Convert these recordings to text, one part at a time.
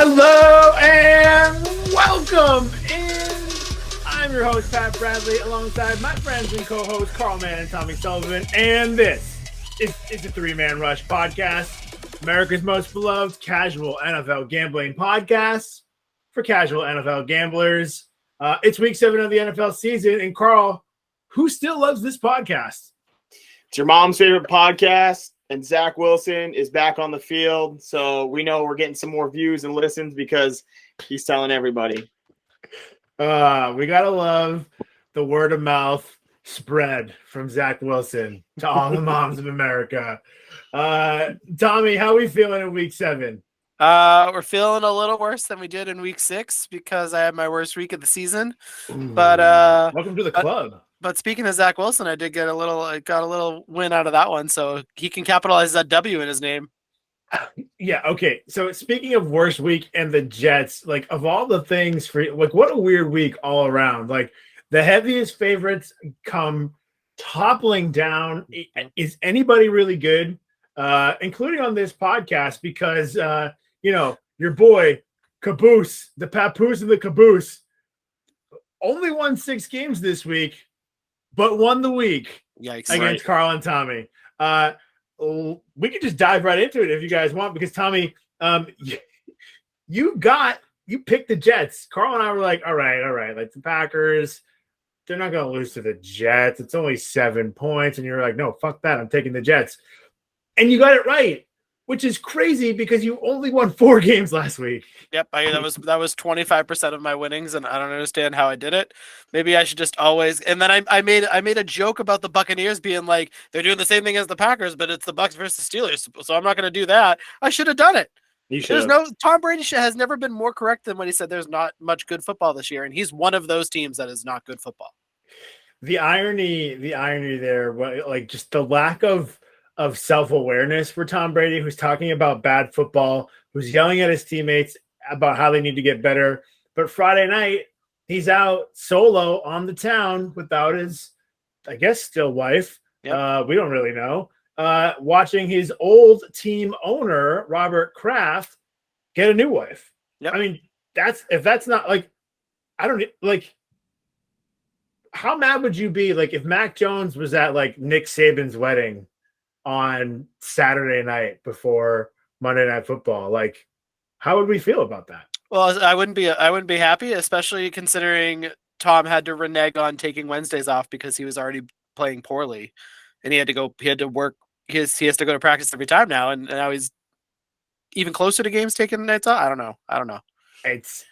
Hello and welcome in. I'm your host, Pat Bradley, alongside my friends and co-hosts, Carl Mann and Tommy Sullivan. And this is the Three Man Rush podcast, America's most beloved casual NFL gambling podcast for casual NFL gamblers. It's week 7 of the NFL season. And Carl, who still loves this podcast? It's your mom's favorite podcast. And Zach Wilson is back on the field, so we know we're getting some more views and listens because he's telling everybody. We gotta love the word of mouth spread from Zach Wilson to all the moms of America. Tommy, how are we feeling in week 7? We're feeling a little worse than we did in week 6 because I had my worst week of the season. Ooh, but welcome to the club. But speaking of Zach Wilson, I got a little win out of that one, so he can capitalize that W in his name. Yeah, okay. So speaking of worst week and the Jets, like of all the things for like what a weird week all around. Like the heaviest favorites come toppling down. Is anybody really good? Including on this podcast because your boy Caboose, the papoose and the caboose, only won 6 games this week, but won the week. Yikes. Against Carl and Tommy. We could just dive right into it if you guys want, because Tommy, you picked the Jets. Carl and I were like, all right. Like the Packers, they're not going to lose to the Jets. It's only 7 points. And you're like, no, fuck that. I'm taking the Jets. And you got it right, which is crazy because you only won 4 games last week. Yep, that was 25% of my winnings, and I don't understand how I did it. Maybe I should just always. And then I made a joke about the Buccaneers being like they're doing the same thing as the Packers, but it's the Bucs versus Steelers, so I'm not going to do that. I should have done it. Tom Brady has never been more correct than when he said there's not much good football this year, and he's one of those teams that is not good football. The irony there, like just the lack of self-awareness for Tom Brady, who's talking about bad football, who's yelling at his teammates about how they need to get better. But Friday night, he's out solo on the town without his, I guess, still wife. Yep. We don't really know. Watching his old team owner, Robert Kraft, get a new wife. Yep. I mean, if that's not like, I don't like, how mad would you be like if Mac Jones was at like Nick Saban's wedding on Saturday night before Monday Night Football? Like, how would we feel about that? Well, I wouldn't be happy, especially considering Tom had to renege on taking Wednesdays off because he was already playing poorly, and he had to work. He has to go to practice every time now, and now he's even closer to games taking nights off. I don't know. It's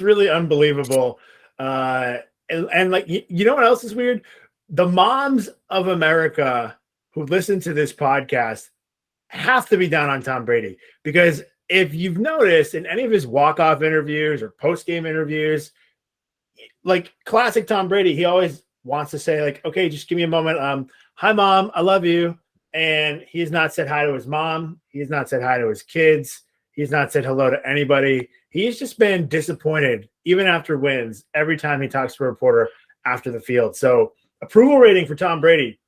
really unbelievable. And like, you know what else is weird? The moms of America who listen to this podcast have to be down on Tom Brady, because if you've noticed in any of his walk-off interviews or post-game interviews, like classic Tom Brady, he always wants to say like, okay, just give me a moment. Hi mom, I love you. And he's not said hi to his mom. He's not said hi to his kids. He's not said hello to anybody. He's just been disappointed even after wins every time he talks to a reporter after the field. So approval rating for Tom Brady,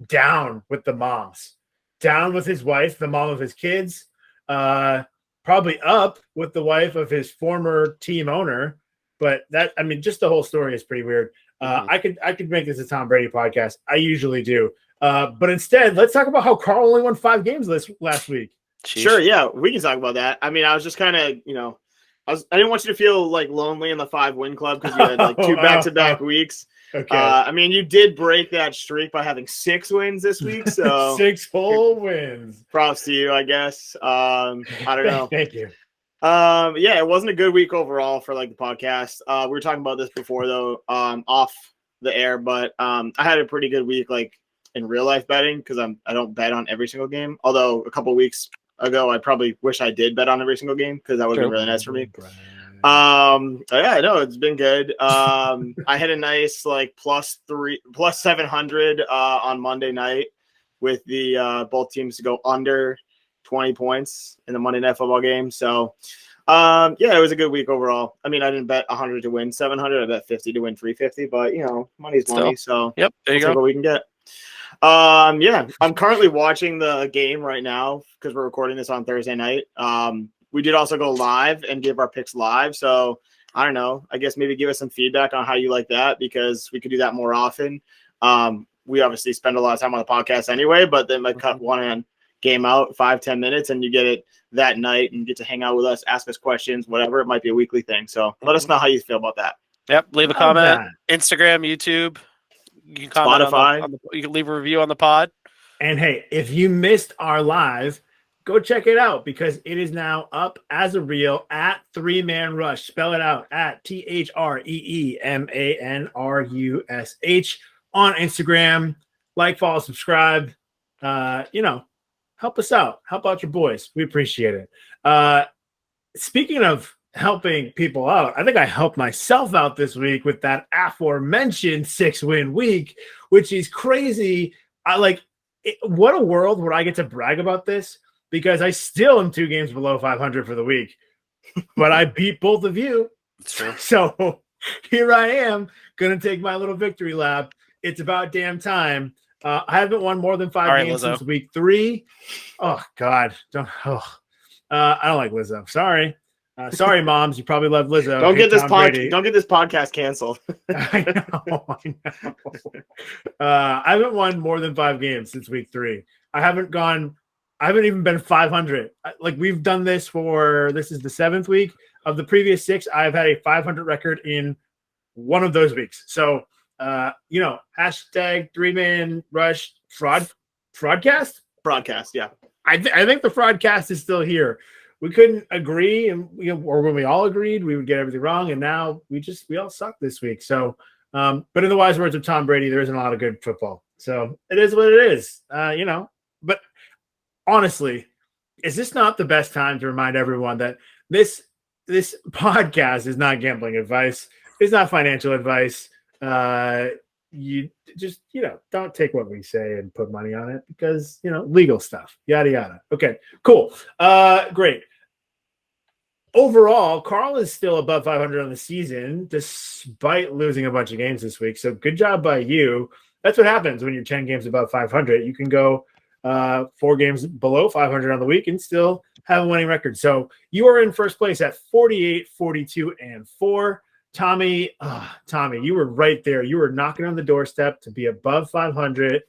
down with the moms, down with his wife, the mom of his kids, probably up with the wife of his former team owner. But just the whole story is pretty weird. I could make this a Tom Brady podcast. I usually do. But instead, let's talk about how Carl only won 5 games last week. Sure. Yeah, we can talk about that. I mean, I was just kind of, I didn't want you to feel like lonely in the 5-win club because you had like 2 back-to-back weeks. Okay. I mean, you did break that streak by having 6 wins this week. So 6 full wins. Props to you, I guess. I don't know. Thank you. Yeah, it wasn't a good week overall for like the podcast. We were talking about this before though, off the air, but I had a pretty good week like in real life betting because I don't bet on every single game. Although a couple weeks ago, I probably wish I did bet on every single game because that would have been really nice for me. Yeah, no, it's been good. I had a nice like plus 700 on Monday night with the both teams to go under 20 points in the Monday Night Football game. So Yeah, it was a good week overall. I mean, I didn't bet 100 to win 700. I bet 50 to win 350. But money's money, so Yep, there you we'll take go. what we can get. Yeah, I'm currently watching the game right now because we're recording this on Thursday night. We did also go live and give our picks live. So I don't know. I guess maybe give us some feedback on how you like that because we could do that more often. We obviously spend a lot of time on the podcast anyway, but then might cut one game out 5-10 minutes and you get it that night and get to hang out with us, ask us questions, whatever. It might be a weekly thing. So let us know how you feel about that. Yep, leave a Love comment. that. Instagram, YouTube. You can comment Spotify. You can leave a review on the pod. And hey, if you missed our live, go check it out because it is now up as a reel at 3Man Rush. Spell it out at THREEMANRUSH on Instagram. Like, follow, subscribe. Help us out. Help out your boys. We appreciate it. Speaking of helping people out, I think I helped myself out this week with that aforementioned 6-win week, which is crazy. What a world would I get to brag about this? Because I still am 2 games below 500 for the week, but I beat both of you. It's true. So here I am going to take my little victory lap. It's about damn time. I haven't won more than 5 games since week 3. Oh God. I don't like Lizzo. Sorry. Sorry, moms. You probably love Lizzo. Don't get this podcast canceled. I know. I haven't won more than 5 games since week 3. I haven't even been 500. We've done this this is the 7th week. Of the previous 6, I've had a 500 record in one of those weeks. So, hashtag 3Man Rush fraudcast. Broadcast, yeah. I think the fraudcast is still here. We couldn't agree, and or when we all agreed, we would get everything wrong. And now we all suck this week. So, but in the wise words of Tom Brady, there isn't a lot of good football. So it is what it is. But honestly, is this not the best time to remind everyone that this podcast is not gambling advice? It's not financial advice. You just, don't take what we say and put money on it because, legal stuff, yada, yada. Okay, cool. Great. Overall, Carl is still above 500 on the season, despite losing a bunch of games this week. So good job by you. That's what happens when you're 10 games above 500. You can go 4 games below 500 on the week and still have a winning record. So you are in first place at 48, 42, and 4. Tommy, you were right there. You were knocking on the doorstep to be above 500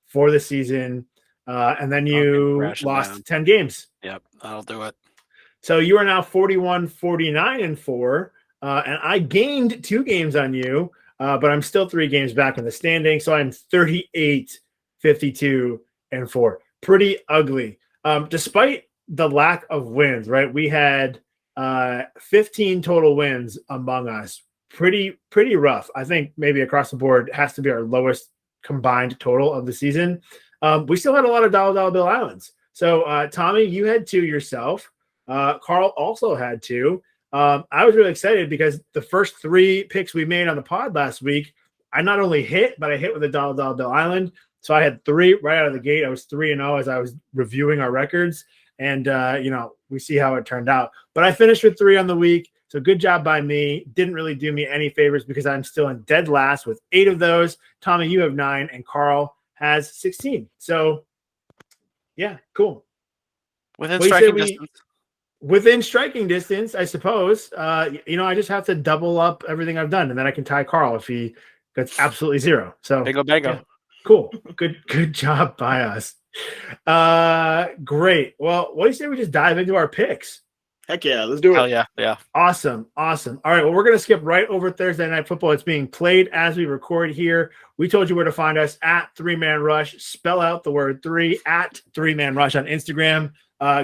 for the season. And then you lost 10 games. Yep, that'll do it. So you are now 41, 49, and 4. And I gained 2 games on you, but I'm still 3 games back in the standing. So I'm 38, 52, and 4. Pretty ugly. Despite the lack of wins, right? We had 15 total wins among us. Pretty rough. I think maybe across the board has to be our lowest combined total of the season. We still had a lot of dollar bill islands. So Tommy, you had 2 yourself. Carl also had 2. I was really excited because the first 3 picks we made on the pod last week, I not only hit, but I hit with a dollar bill island. So I had 3 right out of the gate. I was 3-0 as I was reviewing our records. And, we see how it turned out. But I finished with 3 on the week. So good job by me. Didn't really do me any favors because I'm still in dead last with 8 of those. Tommy, you have 9, and Carl has 16. So, yeah, cool. Within striking distance. Within striking distance, I suppose. I just have to double up everything I've done, and then I can tie Carl if he gets absolutely 0. So Bingo. Yeah, cool. Good job by us. Great. Well, what do you say we just dive into our picks? Heck yeah, let's do it. Hell yeah. Awesome. All right, well, we're going to skip right over Thursday Night Football. It's being played as we record here. We told you where to find us at 3Man Rush. Spell out the word 3 at 3Man Rush on Instagram.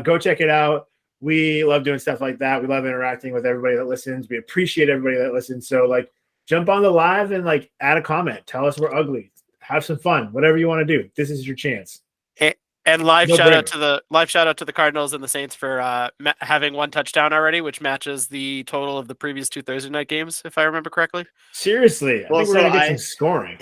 Go check it out. We love doing stuff like that. We love interacting with everybody that listens. We appreciate everybody that listens. So, jump on the live and, add a comment. Tell us we're ugly. Have some fun. Whatever you want to do. This is your chance. And live shout out to the Cardinals and the Saints for having 1 touchdown already, which matches the total of the previous 2 Thursday night games, if I remember correctly. Seriously, I think we're gonna get some scoring.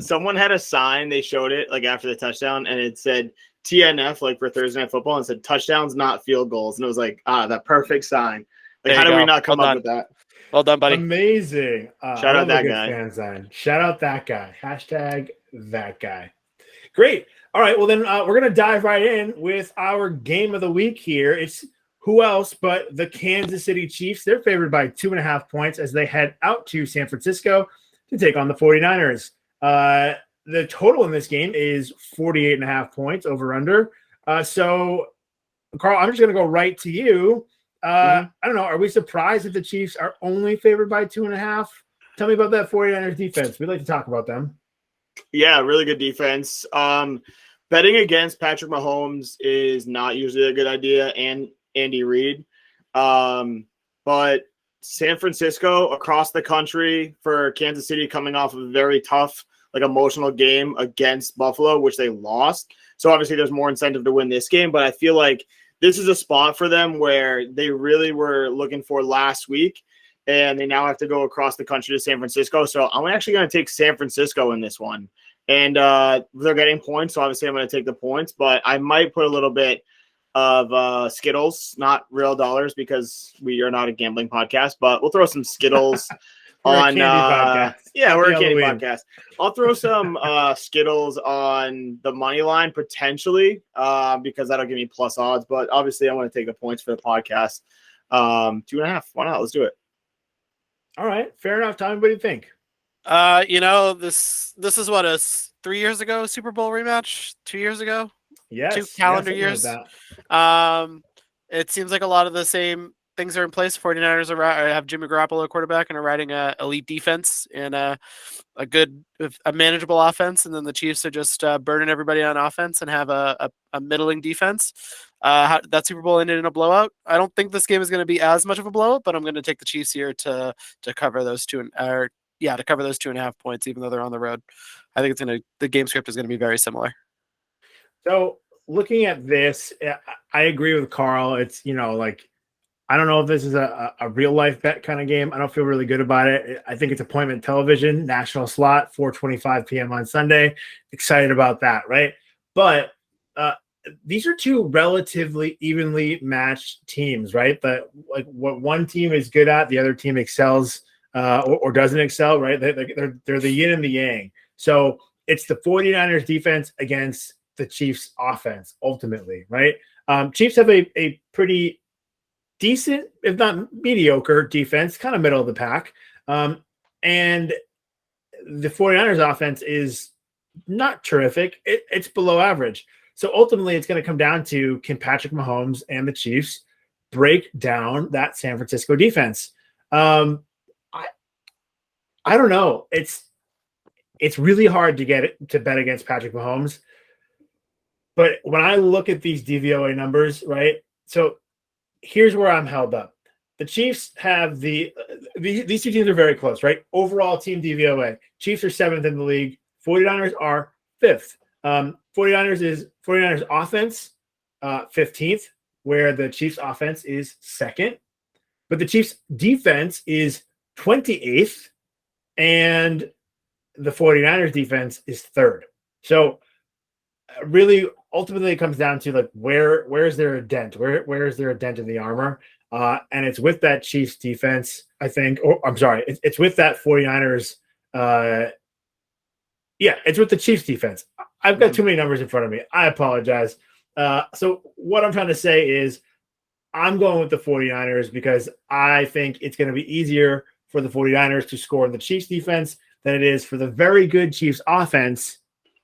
Someone had a sign. They showed it after the touchdown, and it said TNF for Thursday Night Football, and it said touchdowns, not field goals, and it was that perfect sign. Like, There how you did we go. not come Well up done. with that? Well done, buddy. Amazing. Shout I out love a that good guy. fan sign. Shout out that guy. Hashtag that guy. Great. All right. Well, then we're going to dive right in with our game of the week here. It's who else but the Kansas City Chiefs. They're favored by 2.5 points as they head out to San Francisco to take on the 49ers. The total in this game is 48.5 points over under. So, Carl, I'm just going to go right to you. I don't know. Are we surprised that the Chiefs are only favored by 2.5? Tell me about that 49ers defense. We'd like to talk about them. Yeah, really good defense. Betting against Patrick Mahomes is not usually a good idea, and Andy Reid. But San Francisco across the country for Kansas City coming off of a very tough, like emotional game against Buffalo, which they lost. So obviously there's more incentive to win this game, but I feel like this is a spot for them where they really were looking for last week, and they now have to go across the country to San Francisco. So I'm actually going to take San Francisco in this one. And they're getting points, so obviously I'm going to take the points, but I might put a little bit of Skittles, not real dollars because we are not a gambling podcast, but we'll throw some Skittles on podcast. Yeah, we're a candy Halloween. podcast. I'll throw some Skittles on the money line potentially because that'll give me plus odds, but obviously I want to take the points for the podcast. 2.5. Why not? Let's do it. All right. Fair enough. Tommy, what do you think? This is what, 3 years ago Super Bowl rematch, 2 years ago, Yes. 2 calendar something years. like that. It seems like a lot of the same things are in place. 49ers have Jimmy Garoppolo quarterback and are riding a elite defense and a manageable offense, and then the Chiefs are just burning everybody on offense and have a middling defense. That Super Bowl ended in a blowout. I don't think this game is going to be as much of a blowout, but I'm going to take the Chiefs here to cover those to cover those 2.5 points, even though they're on the road. I think the game script is going to be very similar. So looking at this, I agree with Carl. It's, like, I don't know if this is a real life bet kind of game. I don't feel really good about it. I think it's appointment television, national slot, 4:25 p.m. on Sunday. Excited about that, right? But these are two relatively evenly matched teams, right? But like what one team is good at, the other team excels or doesn't excel, right? They're the yin and the yang. So it's the 49ers defense against the Chiefs offense ultimately, right? Chiefs have a pretty decent, if not mediocre defense, kind of middle of the pack. And the 49ers offense is not terrific. It's below average. So ultimately it's going to come down to, can Patrick Mahomes and the Chiefs break down that San Francisco defense? I don't know. It's really hard to get it to bet against Patrick Mahomes. But when I look at these DVOA numbers, right? So here's where I'm held up. The Chiefs have these two teams are very close, right? Overall team DVOA. Chiefs are 7th in the league. 49ers are 5th. 49ers offense 15th, where the Chiefs offense is 2nd. But the Chiefs defense is 28th, and the 49ers defense is 3rd. So really, ultimately, it comes down to like where is there a dent? Where is there a dent in the armor? And it's with that Chiefs defense, I think. Or I'm sorry, it's with that 49ers. It's with the Chiefs defense. I've got too many numbers in front of me. I apologize. So what I'm trying to say is I'm going with the 49ers because I think it's going to be easier for the 49ers to score in the Chiefs defense than it is for the very good Chiefs offense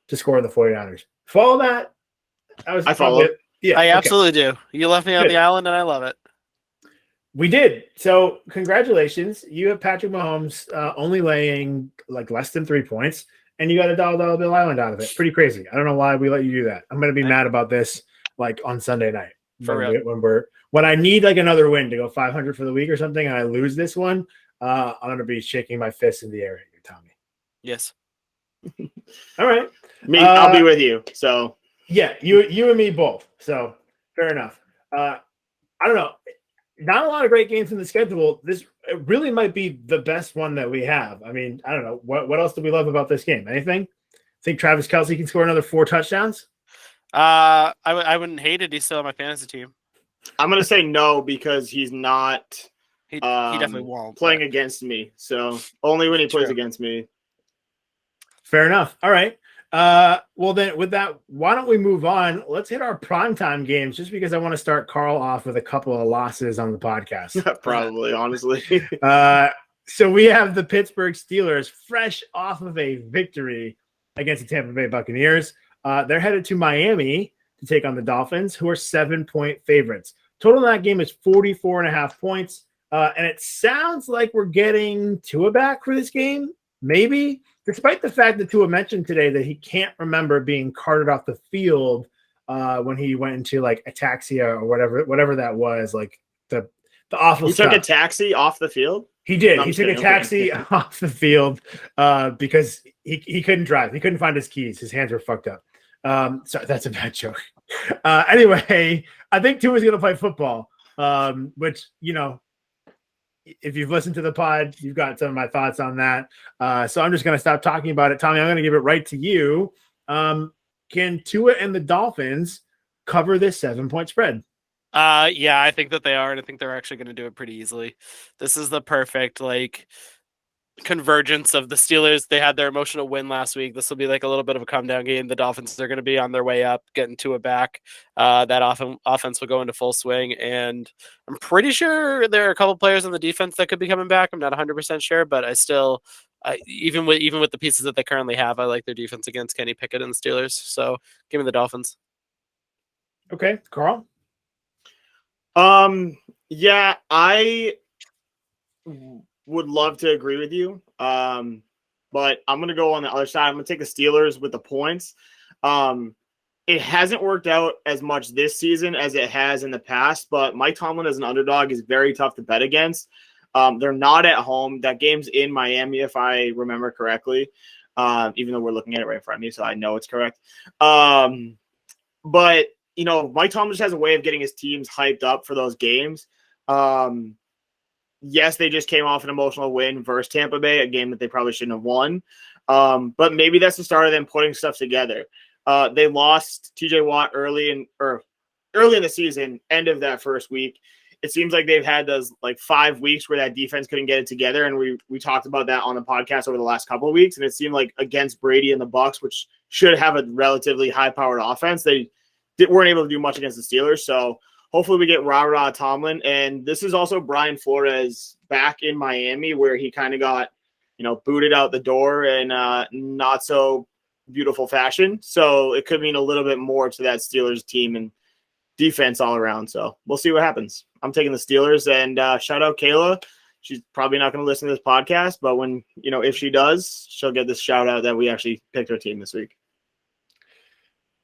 to score in the 49ers. Follow that? I follow. Yeah, I absolutely do. You left me on the island, and I love it. We did. So congratulations. You have Patrick Mahomes only laying like less than 3 points, and you got a $1 bill island out of it. Pretty crazy. I don't know why we let you do that. I'm going to be mad about this like on Sunday night. When I need like another win to go 500 for the week or something, and I lose this one, I'm going to be shaking my fist in the air at you, Tommy. Yes. All right. I'll be with you. So yeah, you and me both. So fair enough. I don't know. Not a lot of great games in the schedule. This really might be the best one that we have. I mean, I don't know. What else do we love about this game? Anything? Think Travis Kelce can score another 4 touchdowns? I wouldn't hate it. He's still on my fantasy team. I'm going to say no because he's not He definitely won't. Playing against me. So only when he plays True. against me. Fair enough. All right. Well then with that, why don't we move on? Let's hit our primetime games just because I want to start Carl off with a couple of losses on the podcast. Probably, honestly. So we have the Pittsburgh Steelers fresh off of a victory against the Tampa Bay Buccaneers. They're headed to Miami to take on the Dolphins, who are 7-point favorites. Total in that game is 44.5 points. And it sounds like we're getting Tua back for this game, maybe, despite the fact that Tua mentioned today that he can't remember being carted off the field when he went into like ataxia or whatever that was, like the awful stuff. He took a taxi off the field? He did. No, He I'm took a kidding. taxi Okay. off the field because he couldn't drive. He couldn't find his keys. His hands were fucked up. Sorry, that's a bad joke. Anyway, I think Tua's going to play football, which, you know, if you've listened to the pod, you've got some of my thoughts on that. So I'm just going to stop talking about it. Tommy, I'm going to give it right to you. Can Tua and the Dolphins cover this 7-point spread? Yeah, I think that they are, and I think they're actually going to do it pretty easily. This is the perfect like convergence of the Steelers. They had their emotional win last week. This will be like a little bit of a come down game. The Dolphins are going to be on their way up, getting Tua back. That offense will go into full swing, and I'm pretty sure there are a couple players on the defense that could be coming back. I'm not 100% sure, but I still, even with the pieces that they currently have, I like their defense against Kenny Pickett and the Steelers. So give me the Dolphins. Okay, Carl. Yeah, I would love to agree with you. But I'm going to go on the other side. I'm going to take the Steelers with the points. It hasn't worked out as much this season as it has in the past, but Mike Tomlin as an underdog is very tough to bet against. They're not at home. That game's in Miami, if I remember correctly, even though we're looking at it right in front of me, so I know it's correct. But, you know, Mike Tomlin just has a way of getting his teams hyped up for those games. Yes, they just came off an emotional win versus Tampa Bay, a game that they probably shouldn't have won. But maybe that's the start of them putting stuff together. They lost TJ Watt early in the season, end of that first week. It seems like they've had those like 5 weeks where that defense couldn't get it together, and we talked about that on the podcast over the last couple of weeks. And it seemed like against Brady and the Bucs, which should have a relatively high-powered offense, they weren't able to do much against the Steelers. So hopefully we get rah-rah Tomlin. And this is also Brian Flores back in Miami, where he kind of got, you know, booted out the door in not so beautiful fashion. So it could mean a little bit more to that Steelers team and defense all around. So we'll see what happens. I'm taking the Steelers, and shout out Kayla. She's probably not going to listen to this podcast, but when, you know, if she does, she'll get this shout out that we actually picked our team this week.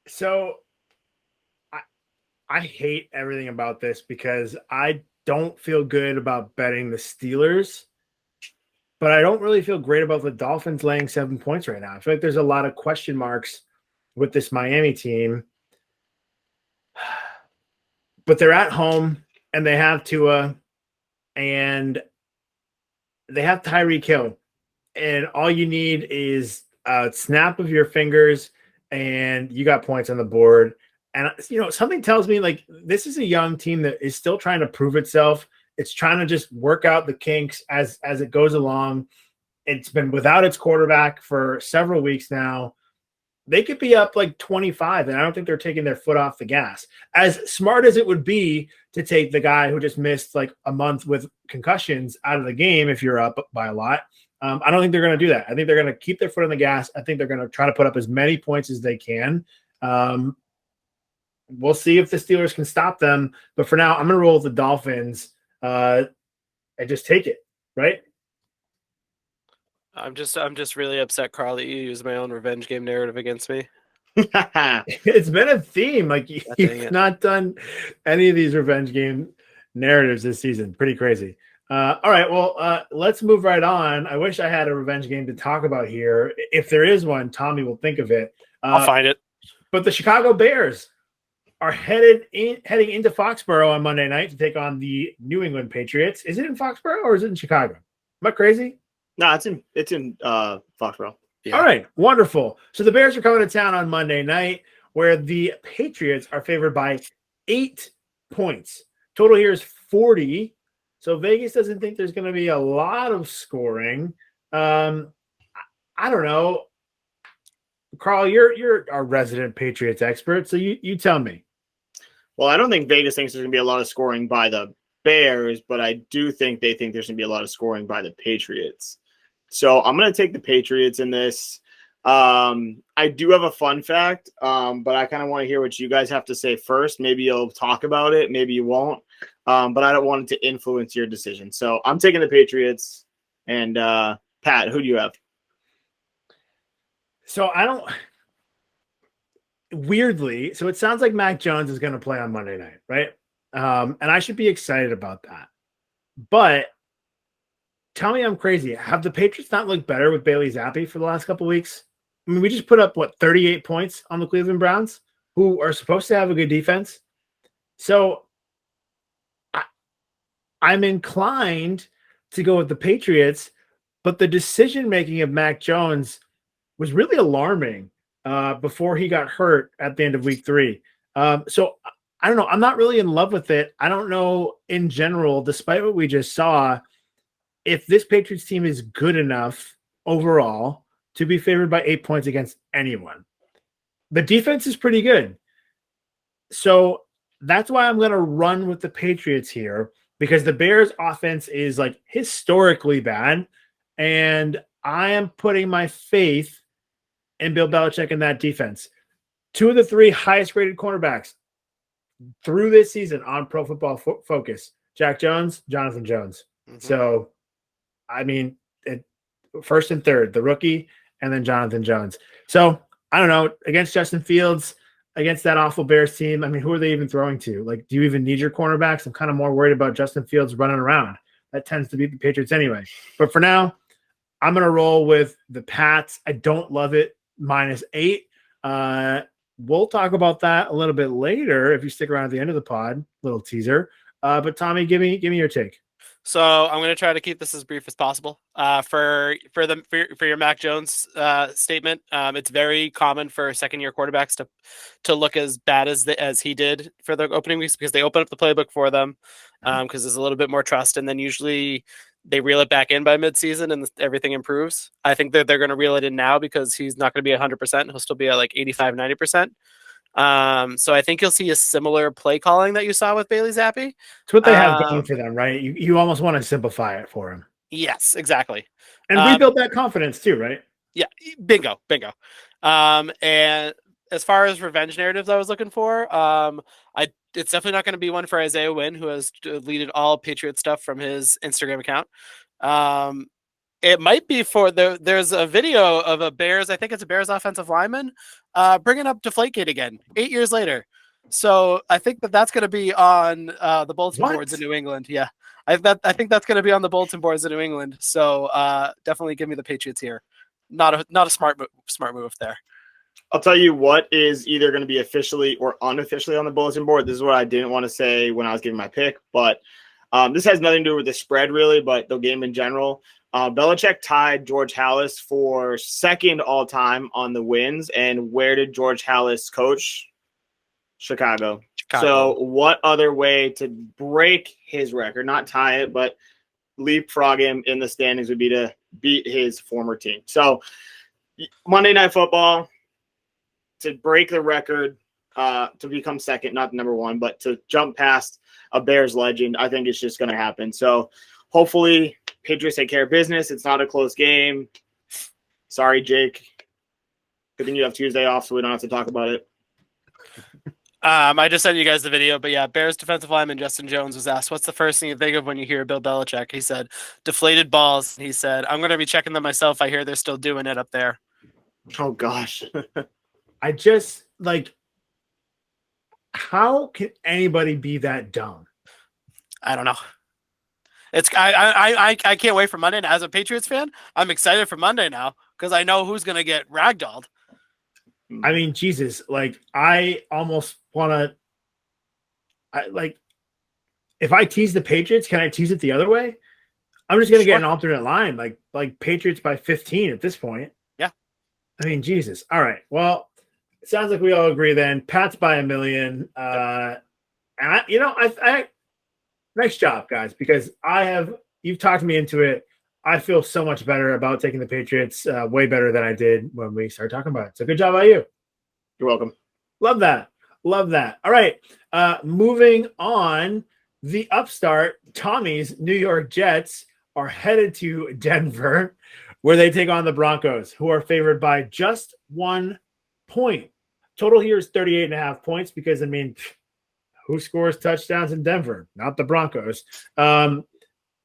So I hate everything about this because I don't feel good about betting the Steelers, but I don't really feel great about the Dolphins laying 7 points right now. I feel like there's a lot of question marks with this Miami team, but they're at home and they have Tua and they have Tyreek Hill, and all you need is a snap of your fingers and you got points on the board. And, you know, something tells me like this is a young team that is still trying to prove itself. It's trying to just work out the kinks as it goes along. It's been without its quarterback for several weeks now. They could be up like 25, and I don't think they're taking their foot off the gas. As smart as it would be to take the guy who just missed like a month with concussions out of the game if you're up by a lot, I don't think they're going to do that. I think they're going to keep their foot on the gas. I think they're going to try to put up as many points as they can. We'll see if the Steelers can stop them. But for now, I'm going to roll with the Dolphins and just take it, right? I'm just really upset, Carl, that you used my own revenge game narrative against me. It's been a theme. Like dang you've it. not done any of these revenge game narratives this season. Pretty crazy. All right, well, let's move right on. I wish I had a revenge game to talk about here. If there is one, Tommy will think of it. I'll find it. But the Chicago Bears are heading into Foxborough on Monday night to take on the New England Patriots. Is it in Foxborough or is it in Chicago? Am I crazy? No, it's in Foxborough. Yeah. All right, wonderful. So the Bears are coming to town on Monday night, where the Patriots are favored by 8 points. Total here is 40. So Vegas doesn't think there's going to be a lot of scoring. I don't know. Carl, you're our resident Patriots expert, so you tell me. Well, I don't think Vegas thinks there's going to be a lot of scoring by the Bears, but I do think they think there's going to be a lot of scoring by the Patriots. So I'm going to take the Patriots in this. I do have a fun fact, but I kind of want to hear what you guys have to say first. Maybe you'll talk about it, maybe you won't, but I don't want it to influence your decision. So I'm taking the Patriots. And Pat, who do you have? So I don't. Weirdly, so it sounds like Mac Jones is going to play on Monday night, right? And I should be excited about that. But tell me I'm crazy. Have the Patriots not looked better with Bailey Zappi for the last couple of weeks? I mean, we just put up, 38 points on the Cleveland Browns, who are supposed to have a good defense. So I'm inclined to go with the Patriots, but the decision-making of Mac Jones was really alarming before he got hurt at the end of week 3. So I don't know. I'm not really in love with it. I don't know in general, despite what we just saw, if this Patriots team is good enough overall to be favored by 8 points against anyone. The defense is pretty good. So that's why I'm going to run with the Patriots here, because the Bears offense is like historically bad. And I am putting my faith in Bill Belichick in that defense. 2 of the 3 highest rated cornerbacks through this season on Pro Football Focus: Jack Jones, Jonathan Jones. Mhm. So, I mean, first and third, the rookie, and then Jonathan Jones. So, I don't know, against Justin Fields, against that awful Bears team, I mean, who are they even throwing to? Like, do you even need your cornerbacks? I'm kind of more worried about Justin Fields running around. That tends to beat the Patriots anyway. But for now, I'm going to roll with the Pats. I don't love it. -8. We'll talk about that a little bit later if you stick around at the end of the pod. Little teaser. But Tommy, give me your take. So I'm going to try to keep this as brief as possible. For your Mac Jones statement, it's very common for second-year quarterbacks to look as bad as he did for the opening weeks, because they open up the playbook for them, because there's a little bit more trust, and then usually they reel it back in by midseason and everything improves. I think that they're going to reel it in now because he's not going to be 100%. He'll still be at like 85, 90%. So I think you'll see a similar play calling that you saw with Bailey Zappi. It's what they have going for them, right? You almost want to simplify it for him. Yes, exactly. And rebuild that confidence too, right? Yeah, bingo. And as far as revenge narratives I was looking for, it's definitely not going to be one for Isaiah Wynn, who has deleted all Patriot stuff from his Instagram account. It might be for there's a video of a Bears, I think it's a Bears offensive lineman, bringing up Deflategate again 8 years later. So I think that's going to be on the bulletin boards in New England. Yeah, I think that's going to be on the bulletin boards in New England. So definitely give me the Patriots here. Not a smart move there. I'll tell you what is either going to be officially or unofficially on the bulletin board. This is what I didn't want to say when I was giving my pick, but this has nothing to do with the spread really, but the game in general. Belichick tied George Halas for second all time on the wins. And where did George Halas coach? Chicago. So what other way to break his record, not tie it, but leapfrog him in the standings would be to beat his former team. So Monday Night Football, to break the record, to become second, not number one, but to jump past a Bears legend, I think it's just going to happen. So hopefully Patriots take care of business. It's not a close game. Sorry, Jake. Good thing you have Tuesday off so we don't have to talk about it. I just sent you guys the video, but yeah, Bears defensive lineman Justin Jones was asked, what's the first thing you think of when you hear Bill Belichick? He said, deflated balls. He said, I'm going to be checking them myself. I hear they're still doing it up there. Oh, gosh. I just, how can anybody be that dumb? I don't know. I can't wait for Monday. And as a Patriots fan, I'm excited for Monday now because I know who's going to get ragdolled. I mean, Jesus, I almost want to, if I tease the Patriots, can I tease it the other way? I'm just going to get an alternate line, like Patriots by 15 at this point. Yeah. I mean, Jesus. All right. Well, it sounds like we all agree then. Pat's by 1 million. And I Nice job, guys, because you've talked me into it. I feel so much better about taking the Patriots, way better than I did when we started talking about it. So good job by you. You're welcome. Love that. Love that. All right. Moving on, the upstart Tommy's New York Jets are headed to Denver, where they take on the Broncos, who are favored by just 1 point. Total here is 38.5 points because, I mean, who scores touchdowns in Denver? Not the Broncos.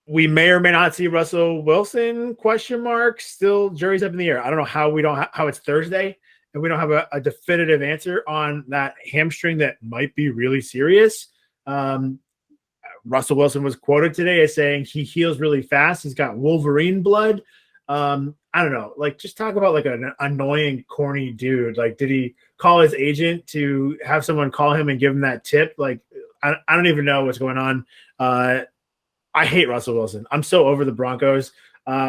We may or may not see Russell Wilson, question mark. Still, jury's up in the air. I don't know how how it's Thursday and we don't have a definitive answer on that hamstring that might be really serious. Russell Wilson was quoted today as saying he heals really fast. He's got Wolverine blood. I don't know. Like, just talk about like an annoying, corny dude. Like, did he call his agent to have someone call him and give him that tip? Like, I don't even know what's going on. I hate Russell Wilson. I'm so over the Broncos,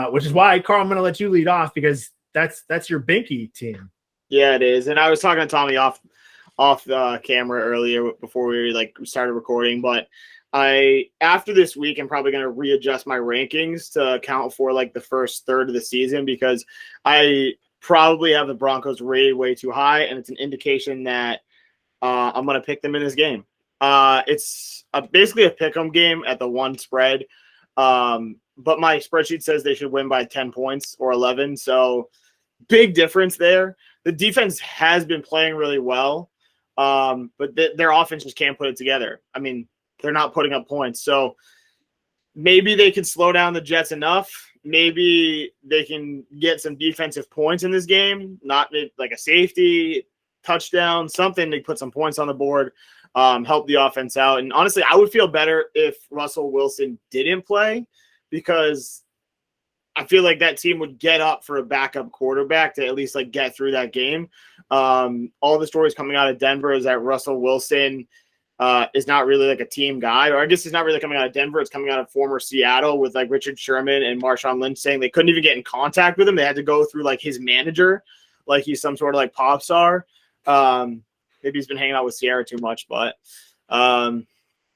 which is why, Carl, I'm going to let you lead off because that's your binky team. Yeah, it is. And I was talking to Tommy off the camera earlier before we started recording, but after this week, I'm probably going to readjust my rankings to account for like the first third of the season because I probably have the Broncos rated way too high, and it's an indication that I'm going to pick them in this game. It's basically a pick-em game at the one spread, but my spreadsheet says they should win by 10 points or 11, so big difference there. The defense has been playing really well, but their offense just can't put it together. I mean, they're not putting up points. So maybe they can slow down the Jets enough. Maybe they can get some defensive points in this game, not like a safety, touchdown, something to put some points on the board, help the offense out. And honestly, I would feel better if Russell Wilson didn't play because I feel like that team would get up for a backup quarterback to at least like get through that game. All the stories coming out of Denver is that Russell Wilson is not really like a team guy, or I guess it's not really coming out of Denver. It's coming out of former Seattle with like Richard Sherman and Marshawn Lynch saying they couldn't even get in contact with him. They had to go through like his manager, like he's some sort of like pop star. Maybe he's been hanging out with Sierra too much, but I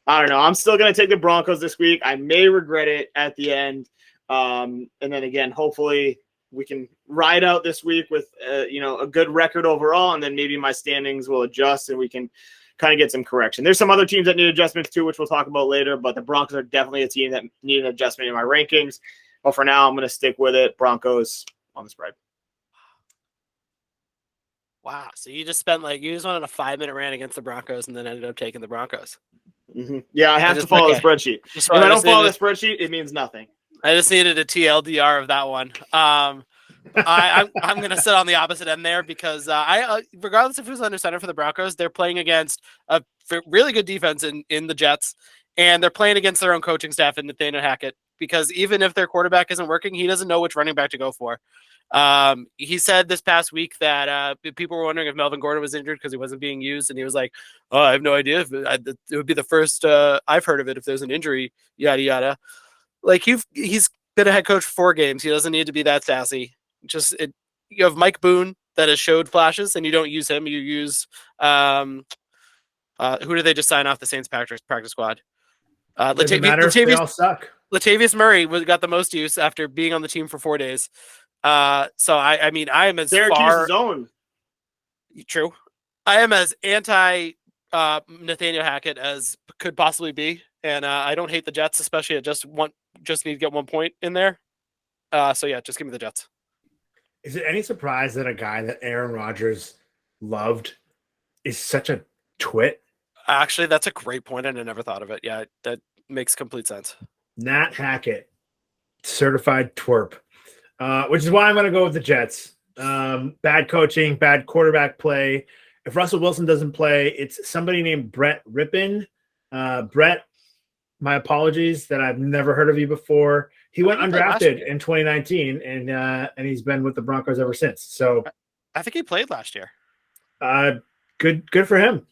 don't know. I'm still going to take the Broncos this week. I may regret it at the end. And then again, hopefully we can ride out this week with, a good record overall. And then maybe my standings will adjust and we can kind of get some correction. There's some other teams that need adjustments too, which we'll talk about later, but the Broncos are definitely a team that need an adjustment in my rankings. But for now, I'm going to stick with it. Broncos on the spread. Wow. So you just went on a 5-minute rant against the Broncos and then ended up taking the Broncos. Mm-hmm. Yeah, I have to follow the spreadsheet. If I don't follow the spreadsheet, it means nothing. I just needed a TLDR of that one. I'm going to sit on the opposite end there because regardless of who's under center for the Broncos, they're playing against a really good defense in the Jets, and they're playing against their own coaching staff in Nathaniel Hackett because even if their quarterback isn't working, he doesn't know which running back to go for. He said this past week that people were wondering if Melvin Gordon was injured because he wasn't being used, and he was like, "Oh, I have no idea. It would be the first I've heard of it if there's an injury, yada yada." Like he's been a head coach for 4 games. He doesn't need to be that sassy. You have Mike Boone that has showed flashes, and you don't use him. You use who do they just sign off the Saints practice squad? They all suck. Latavius Murray got the most use after being on the team for 4 days. So I mean, I am as Syracuse's own. True. I am as anti Nathaniel Hackett as could possibly be, and I don't hate the Jets, especially. I just need to get 1 point in there. So yeah, just give me the Jets. Is it any surprise that a guy that Aaron Rodgers loved is such a twit? Actually, that's a great point, and I never thought of it. Yeah, that makes complete sense. Nat Hackett, certified twerp, which is why I'm going to go with the Jets. Bad coaching, bad quarterback play. If Russell Wilson doesn't play, it's somebody named Brett Rippin. Brett, my apologies that I've never heard of you before. He went undrafted in 2019, and he's been with the Broncos ever since. So I think he played last year. Good for him.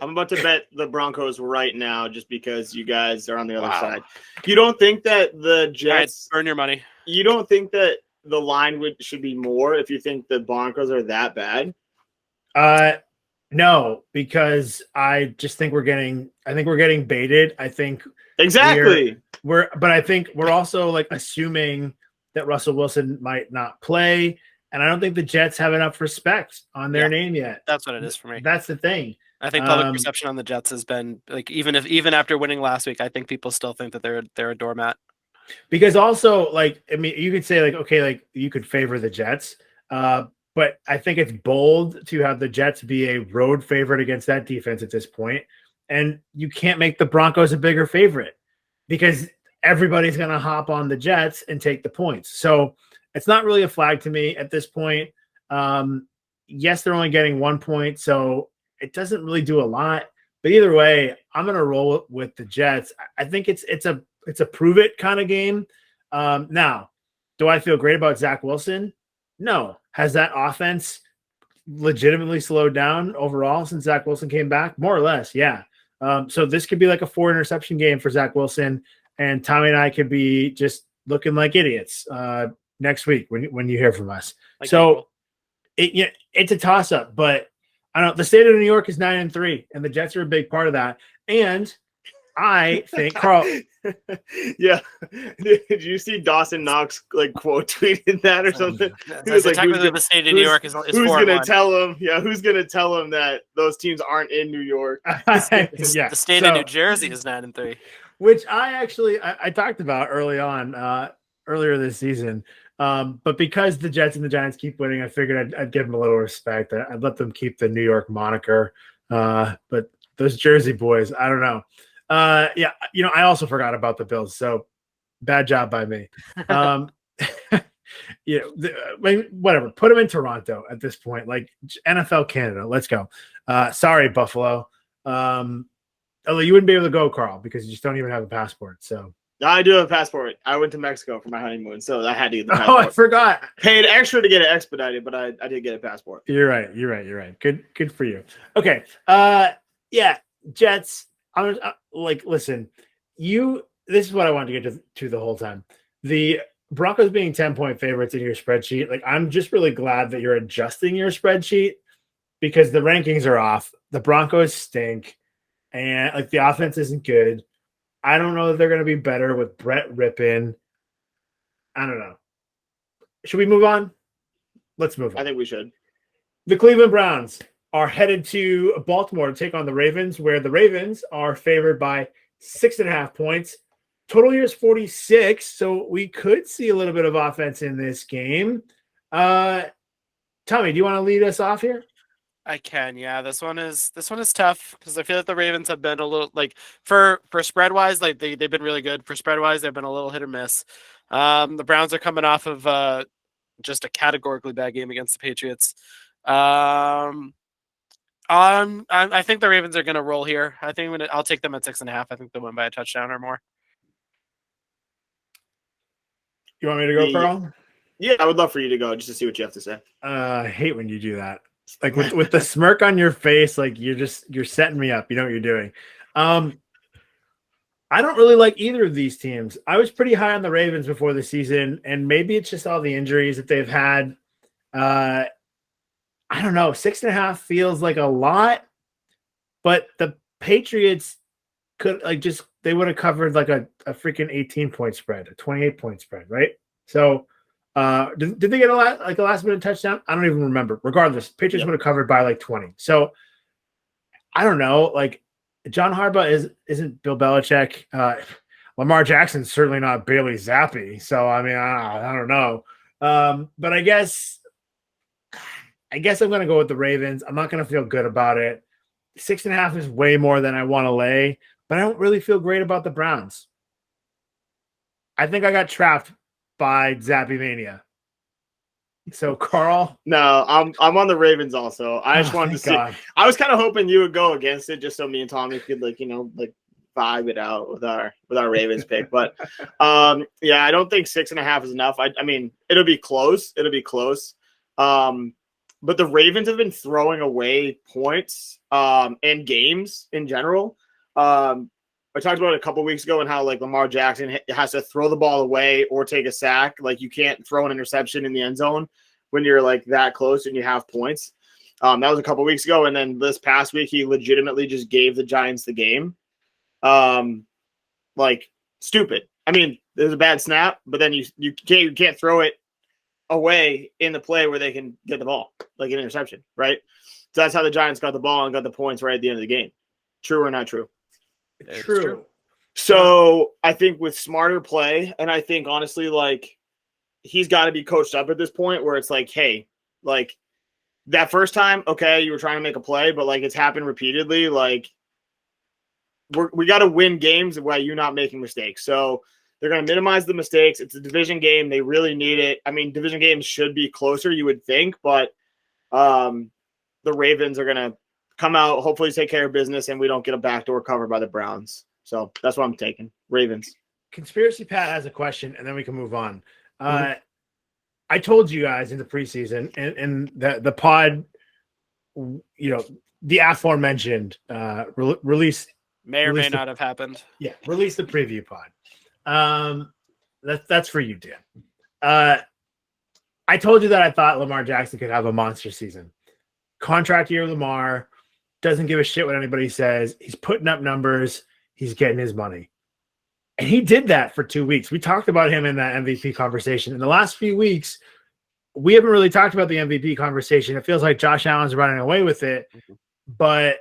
I'm about to bet the Broncos right now just because you guys are on the other side. You don't think that the Jets earn your money? You don't think that the line should be more if you think the Broncos are that bad? No, because I think we're getting baited. I think Exactly. but I think we're also like assuming that Russell Wilson might not play, and I don't think the Jets have enough respect on their name yet. That's what it is for me. That's the thing. I think public perception on the Jets has been like even after winning last week, I think people still think that they're a doormat. Because also, like, I mean, you could say like, okay, like you could favor the Jets, but I think it's bold to have the Jets be a road favorite against that defense at this point, and you can't make the Broncos a bigger favorite because everybody's going to hop on the Jets and take the points. So it's not really a flag to me at this point. Yes, they're only getting 1 point, so it doesn't really do a lot. But either way, I'm going to roll with the Jets. I think it's a prove it kind of game. Now, do I feel great about Zach Wilson? No. Has that offense legitimately slowed down overall since Zach Wilson came back? More or less, yeah. So this could be like a 4 interception game for Zach Wilson, and Tommy and I could be just looking like idiots next week when you hear from us. Like so it's a toss up, but I don't know. The state of New York is 9-3, and the Jets are a big part of that. And I think Carl. Yeah. Did you see Dawson Knox like quote tweeted that or something? He was like, technically the state of New York is who's gonna tell him? Yeah, who's gonna tell him that those teams aren't in New York? The state of New Jersey is 9-3, which I talked about earlier this season. But because the Jets and the Giants keep winning, I figured I'd give them a little respect. I'd let them keep the New York moniker. But those Jersey boys, I don't know. Yeah, I also forgot about the Bills, so bad job by me. Whatever. Put them in Toronto at this point, like NFL Canada. Let's go. Sorry, Buffalo. Although you wouldn't be able to go, Carl, because you just don't even have a passport. So I do have a passport. I went to Mexico for my honeymoon, so I had to get the Oh, passport. I forgot. Paid extra to get it expedited, but I did get a passport. You're right. Good for you. Okay. Yeah, Jets. I'm like, listen, this is what I wanted to get to the whole time. The Broncos being 10-point favorites in your spreadsheet. Like, I'm just really glad that you're adjusting your spreadsheet because the rankings are off. The Broncos stink, and like the offense isn't good. I don't know that they're going to be better with Brett Rippin. I don't know. Should we move on? Let's move on. I think we should. The Cleveland Browns are headed to Baltimore to take on the Ravens, where the Ravens are favored by 6.5 points. Total here is 46, so we could see a little bit of offense in this game. Tommy, do you want to lead us off here? I can, yeah. This one is tough because I feel that the Ravens have been a little like for spread wise, like they've been really good. For spread wise, they've been a little hit or miss. The Browns are coming off of just a categorically bad game against the Patriots. I think the Ravens are going to roll here. I think I'll take them at 6.5. I think they'll win by a touchdown or more. You want me to go, Carl? Yeah, I would love for you to go just to see what you have to say. I hate when you do that. Like with the smirk on your face, like you're setting me up. You know what you're doing. I don't really like either of these teams. I was pretty high on the Ravens before the season, and maybe it's just all the injuries that they've had. I don't know. 6.5 feels like a lot, but the Patriots could they would have covered like a freaking 18-point spread, a 28-point spread, right? So did they get a last minute touchdown? I don't even remember. Regardless, Patriots would have covered by like 20. So I don't know. Like John Harbaugh isn't Bill Belichick. Lamar Jackson's certainly not Bailey Zappi. So I mean, I don't know. But I guess I'm going to go with the Ravens. I'm not going to feel good about it. 6.5 is way more than I want to lay, but I don't really feel great about the Browns. I think I got trapped by Zappy Mania. So, Carl? No, I'm on the Ravens also. I just wanted to see. God. I was kind of hoping you would go against it just so me and Tommy could vibe it out with our Ravens pick. But yeah, I don't think 6.5 is enough. I mean, it'll be close. But the Ravens have been throwing away points and games in general. I talked about it a couple weeks ago and how like Lamar Jackson has to throw the ball away or take a sack. Like you can't throw an interception in the end zone when you're like that close and you have points. That was a couple weeks ago, and then this past week he legitimately just gave the Giants the game. Like stupid. I mean, there's a bad snap, but then you can't throw it away in the play where they can get the ball, like an interception, right? So that's how the Giants got the ball and got the points right at the end of the game. True or not true? True. So I think with smarter play, and I think honestly, like he's got to be coached up at this point where it's like, hey, like that first time, okay, you were trying to make a play, but like it's happened repeatedly. Like we got to win games while you're not making mistakes. So they're going to minimize the mistakes. It's a division game. They really need it. I mean, division games should be closer, you would think, but the Ravens are going to come out, hopefully take care of business, and we don't get a backdoor cover by the Browns. So that's what I'm taking. Ravens. Conspiracy Pat has a question, and then we can move on. I told you guys in the preseason and the pod, the aforementioned release may or may not have happened. Yeah, release the preview pod. That's for you, Dan. I told you that I thought Lamar Jackson could have a monster season. Contract year Lamar, doesn't give a shit what anybody says. He's putting up numbers. He's getting his money. And he did that for 2 weeks. We talked about him in that MVP conversation. In the last few weeks, we haven't really talked about the MVP conversation. It feels like Josh Allen's running away with it, but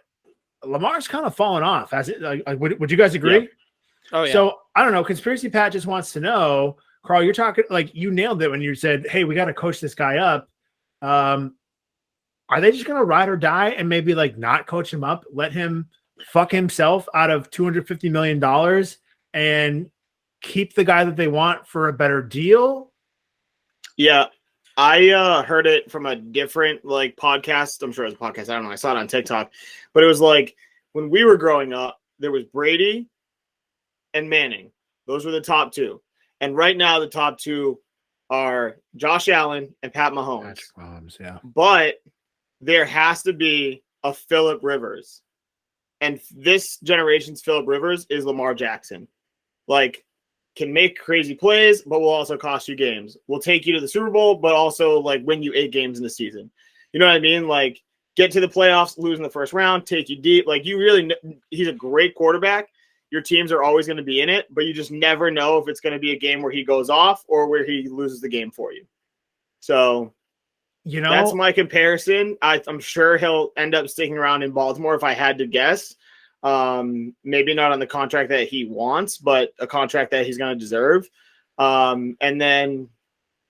Lamar's kind of fallen off. Has it? Would you guys agree? Yeah. Oh yeah. So I don't know. Conspiracy Pat just wants to know, Carl. You're talking like you nailed it when you said, "Hey, we got to coach this guy up." Are they just going to ride or die and maybe like not coach him up, let him fuck himself out of $250 million and keep the guy that they want for a better deal? Yeah. I heard it from a different like podcast. I'm sure it's a podcast. I don't know. I saw it on TikTok, but it was like when we were growing up, there was Brady and Manning. Those were the top two. And right now the top two are Josh Allen and Pat Mahomes. Yeah. But there has to be a Phillip Rivers. And this generation's Phillip Rivers is Lamar Jackson. Like, can make crazy plays, but will also cost you games. Will take you to the Super Bowl, but also, like, win you 8 games in the season. You know what I mean? Like, get to the playoffs, lose in the first round, take you deep. Like, he's a great quarterback. Your teams are always going to be in it, but you just never know if it's going to be a game where he goes off or where he loses the game for you. So, that's my comparison. I'm sure he'll end up sticking around in Baltimore if I had to guess. Maybe not on the contract that he wants, but a contract that he's going to deserve. And then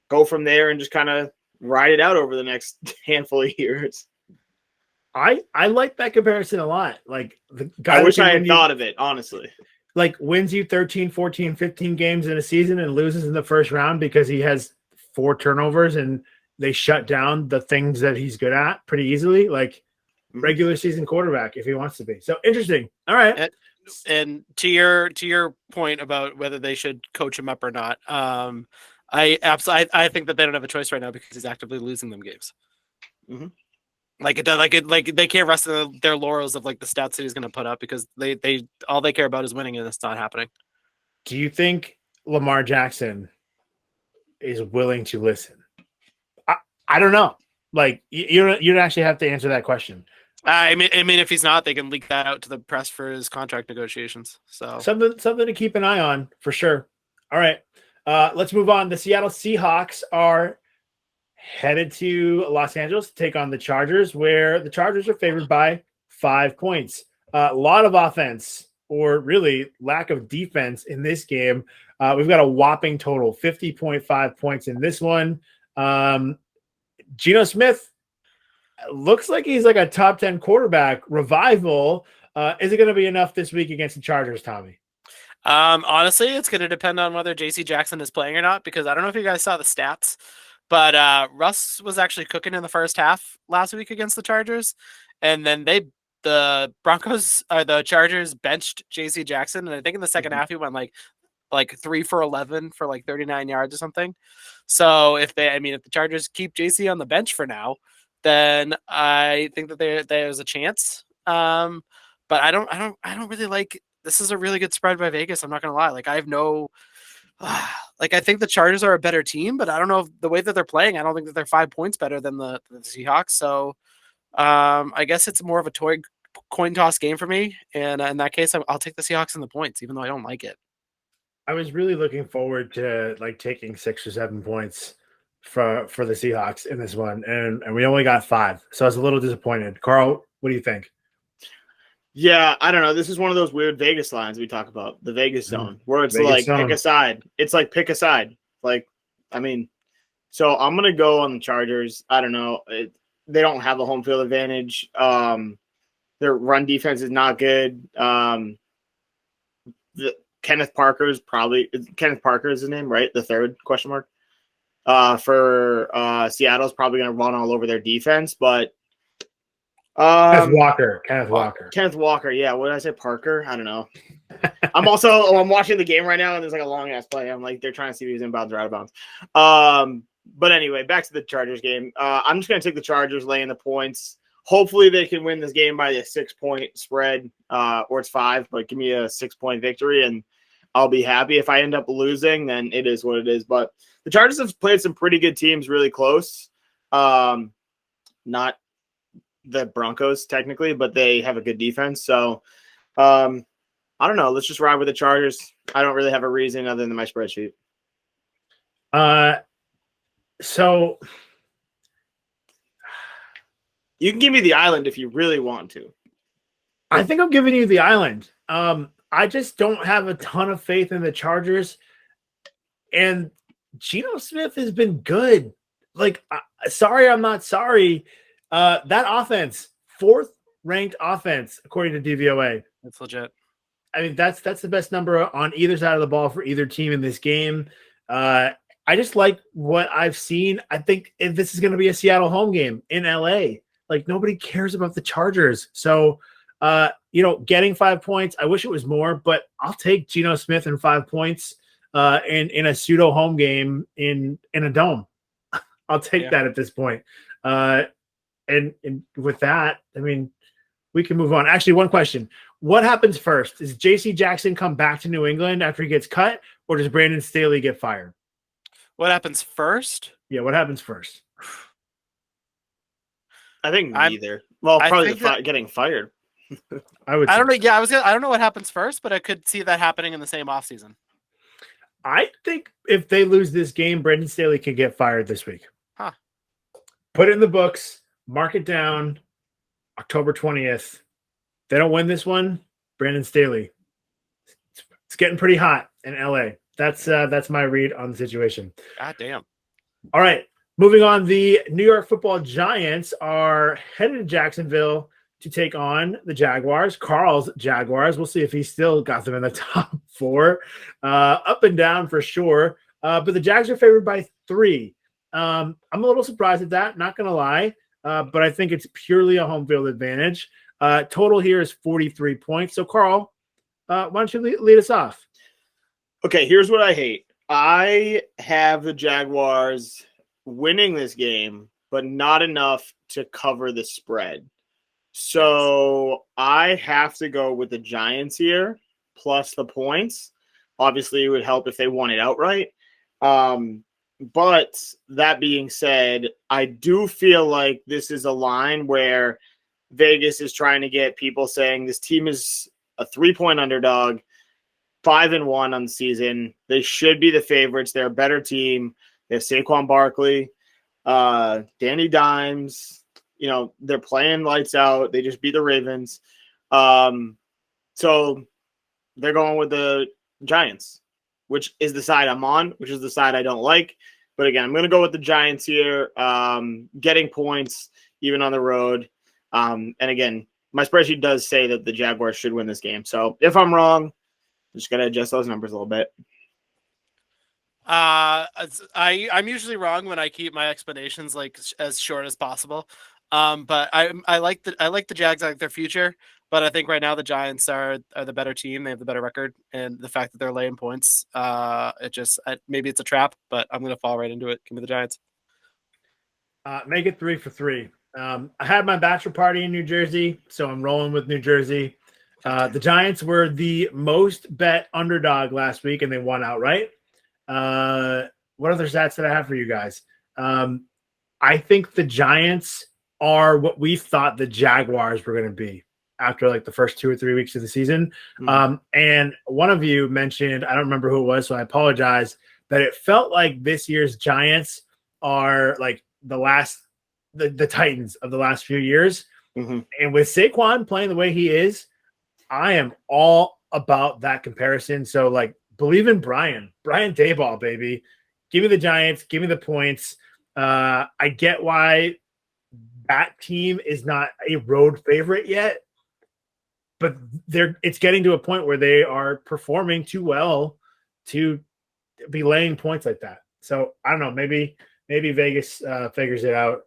go from there and just kind of ride it out over the next handful of years. I like that comparison a lot. Like the guy I wish I had thought of it, honestly. Like wins you 13, 14, 15 games in a season and loses in the first round because he has 4 turnovers and they shut down the things that he's good at pretty easily. Like regular season quarterback if he wants to be. So interesting. All right. And to your point about whether they should coach him up or not, I think that they don't have a choice right now because he's actively losing them games. Mm-hmm. Like they can't rest in their laurels of like the stats that he's going to put up because they all they care about is winning and it's not happening. Do you think Lamar Jackson is willing to listen? I don't know. Like you don't actually have to answer that question. I mean, if he's not, they can leak that out to the press for his contract negotiations. So something to keep an eye on for sure. All right, let's move on. The Seattle Seahawks are headed to Los Angeles to take on the Chargers, where the Chargers are favored by 5 points. A lot of offense, or really lack of defense in this game. We've got a whopping total 50.5 points in this one. Geno Smith looks like he's like a top 10 quarterback revival. Is it going to be enough this week against the Chargers, Tommy? Honestly, it's going to depend on whether JC Jackson is playing or not, because I don't know if you guys saw the stats, but Russ was actually cooking in the first half last week against the Chargers. And then the Chargers benched JC Jackson. And I think in the second half, he went like 3 for 11 for like 39 yards or something. So if the Chargers keep JC on the bench for now, then I think that there's a chance. But I don't really like, this is a really good spread by Vegas. I'm not going to lie. Like I have no, I think the Chargers are a better team, but I don't know if the way that they're playing, I don't think that they're 5 points better than the Seahawks. So I guess it's more of a coin toss game for me, and in that case, I'll take the Seahawks and the points, even though I don't like it. I was really looking forward to like taking 6 or 7 points for the Seahawks in this one, and we only got 5, so I was a little disappointed. Carl, what do you think? Yeah, I don't know. This is one of those weird Vegas lines we talk about, the Vegas zone, where it's Vegas like zone. pick a side. It's like pick a side. Like, I mean, so I'm gonna go on the Chargers. I don't know. They don't have a home field advantage. Their run defense is not good. Kenneth Parker is his name, right? The third question mark. For Seattle's probably going to run all over their defense, but Kenneth Walker. Yeah, what did I say? Parker? I don't know. I'm watching the game right now, and there's like a long ass play. I'm like, they're trying to see if he's inbounds or out of bounds. But anyway, back to the Chargers game. I'm just going to take the Chargers laying the points. Hopefully they can win this game by a 6-point spread, or it's 5, but give me a 6-point victory and I'll be happy. If I end up losing, then it is what it is. But the Chargers have played some pretty good teams really close. Not the Broncos technically, but they have a good defense. So I don't know. Let's just ride with the Chargers. I don't really have a reason other than my spreadsheet. So you can give me the island if you really want to. I think I'm giving you the island. I just don't have a ton of faith in the Chargers. And Geno Smith has been good. Like, sorry, I'm not sorry. That offense, 4th ranked offense, according to DVOA. That's legit. I mean, that's the best number on either side of the ball for either team in this game. I just like what I've seen. I think if this is going to be a Seattle home game in LA, like nobody cares about the Chargers. So, getting 5 points, I wish it was more, but I'll take Geno Smith and 5 points in a pseudo home game in a dome. I'll take that at this point. And with that, I mean, we can move on. Actually, one question. What happens first? Does J.C. Jackson come back to New England after he gets cut, or does Brandon Staley get fired? What happens first? Yeah, what happens first? I think neither. Well, probably getting fired. I don't know. Yeah, I don't know what happens first, but I could see that happening in the same offseason. I think if they lose this game, Brandon Staley can get fired this week. Huh. Put it in the books. Mark it down. October 20th. They don't win this one. Brandon Staley. It's getting pretty hot in LA. That's my read on the situation. God damn. All right. Moving on, the New York Football Giants are headed to Jacksonville to take on the Jaguars. Carl's Jaguars. We'll see if he still got them in the top 4. Up and down for sure. But the Jags are favored by 3. I'm a little surprised at that, not going to lie. But I think it's purely a home field advantage. Total here is 43 points. So, Carl, why don't you lead us off? Okay, here's what I hate. I have the Jaguars winning this game, but not enough to cover the spread. So I have to go with the Giants here, plus the points. Obviously, it would help if they won it outright. But that being said, I do feel like this is a line where Vegas is trying to get people saying this team is a 3-point underdog, 5-1 on the season. They should be the favorites. They're a better team. They have Saquon Barkley, Danny Dimes. They're playing lights out. They just beat the Ravens. So they're going with the Giants, which is the side I'm on, which is the side I don't like. But again, I'm going to go with the Giants here, getting points even on the road. And again, my spreadsheet does say that the Jaguars should win this game. So if I'm wrong, I'm just going to adjust those numbers a little bit. I'm usually wrong when I keep my explanations like as short as possible. But I like the Jags, I like their future, but I think right now the Giants are the better team. They have the better record, and the fact that they're laying points, maybe it's a trap, but I'm gonna fall right into it. Give me the Giants. Make it 3 for 3. I had my bachelor party in New Jersey, so I'm rolling with New Jersey. The Giants were the most bet underdog last week, and they won outright. What other stats did I have for you guys? I think the Giants are what we thought the Jaguars were going to be after like the first 2 or 3 weeks of the season. And one of you mentioned, I don't remember who it was, so I apologize, that it felt like this year's Giants are like the Titans of the last few years. And with Saquon playing the way he is, I am all about that comparison. So like, believe in Brian Daboll, baby. Give me the Giants, give me the points. I get why that team is not a road favorite yet, but it's getting to a point where they are performing too well to be laying points like that. So I don't know, maybe Vegas figures it out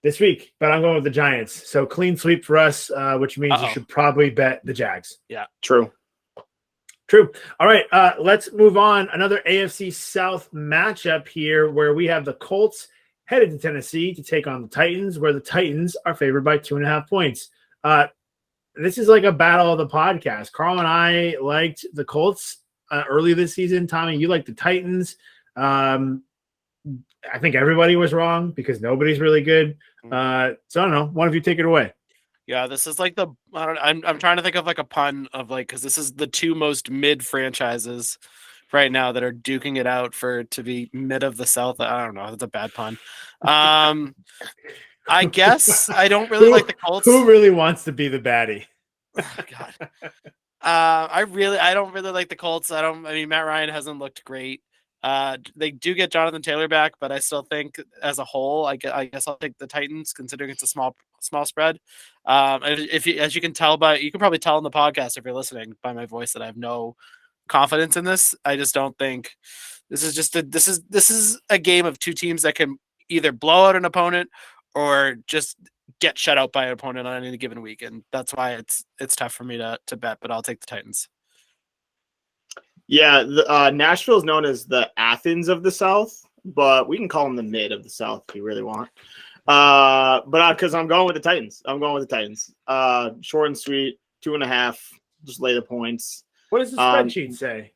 this week, but I'm going with the Giants. So clean sweep for us, which means you should probably bet the Jags. Yeah, True. All right, let's move on. Another AFC South matchup here where we have the Colts headed to Tennessee to take on the Titans, where the Titans are favored by 2.5 points. This is like a battle of the podcast. Carl and I liked the Colts early this season. Tommy, you liked the Titans. I think everybody was wrong because nobody's really good. So I don't know. One of you take it away. Yeah, this is like I'm trying to think of like a pun of like, because this is the two most mid franchises right now that are duking it out to be mid of the South. I don't know. That's a bad pun. I guess I don't really like the Colts. Who really wants to be the baddie? Oh, God. I don't really like the Colts. I mean, Matt Ryan hasn't looked great. They do get Jonathan Taylor back, but I still think as a whole, I guess I'll take the Titans, considering it's a small spread. As you can tell you can probably tell in the podcast if you're listening by my voice that I have no confidence in this. I just don't think this is a game of two teams that can either blow out an opponent or just get shut out by an opponent on any given week, and that's why it's tough for me to bet. But I'll take the Titans. Yeah, Nashville is known as the Athens of the South, but we can call them the mid of the South if you really want. But because I'm going with the Titans. Short and sweet, 2.5. Just lay the points. What does the spreadsheet say?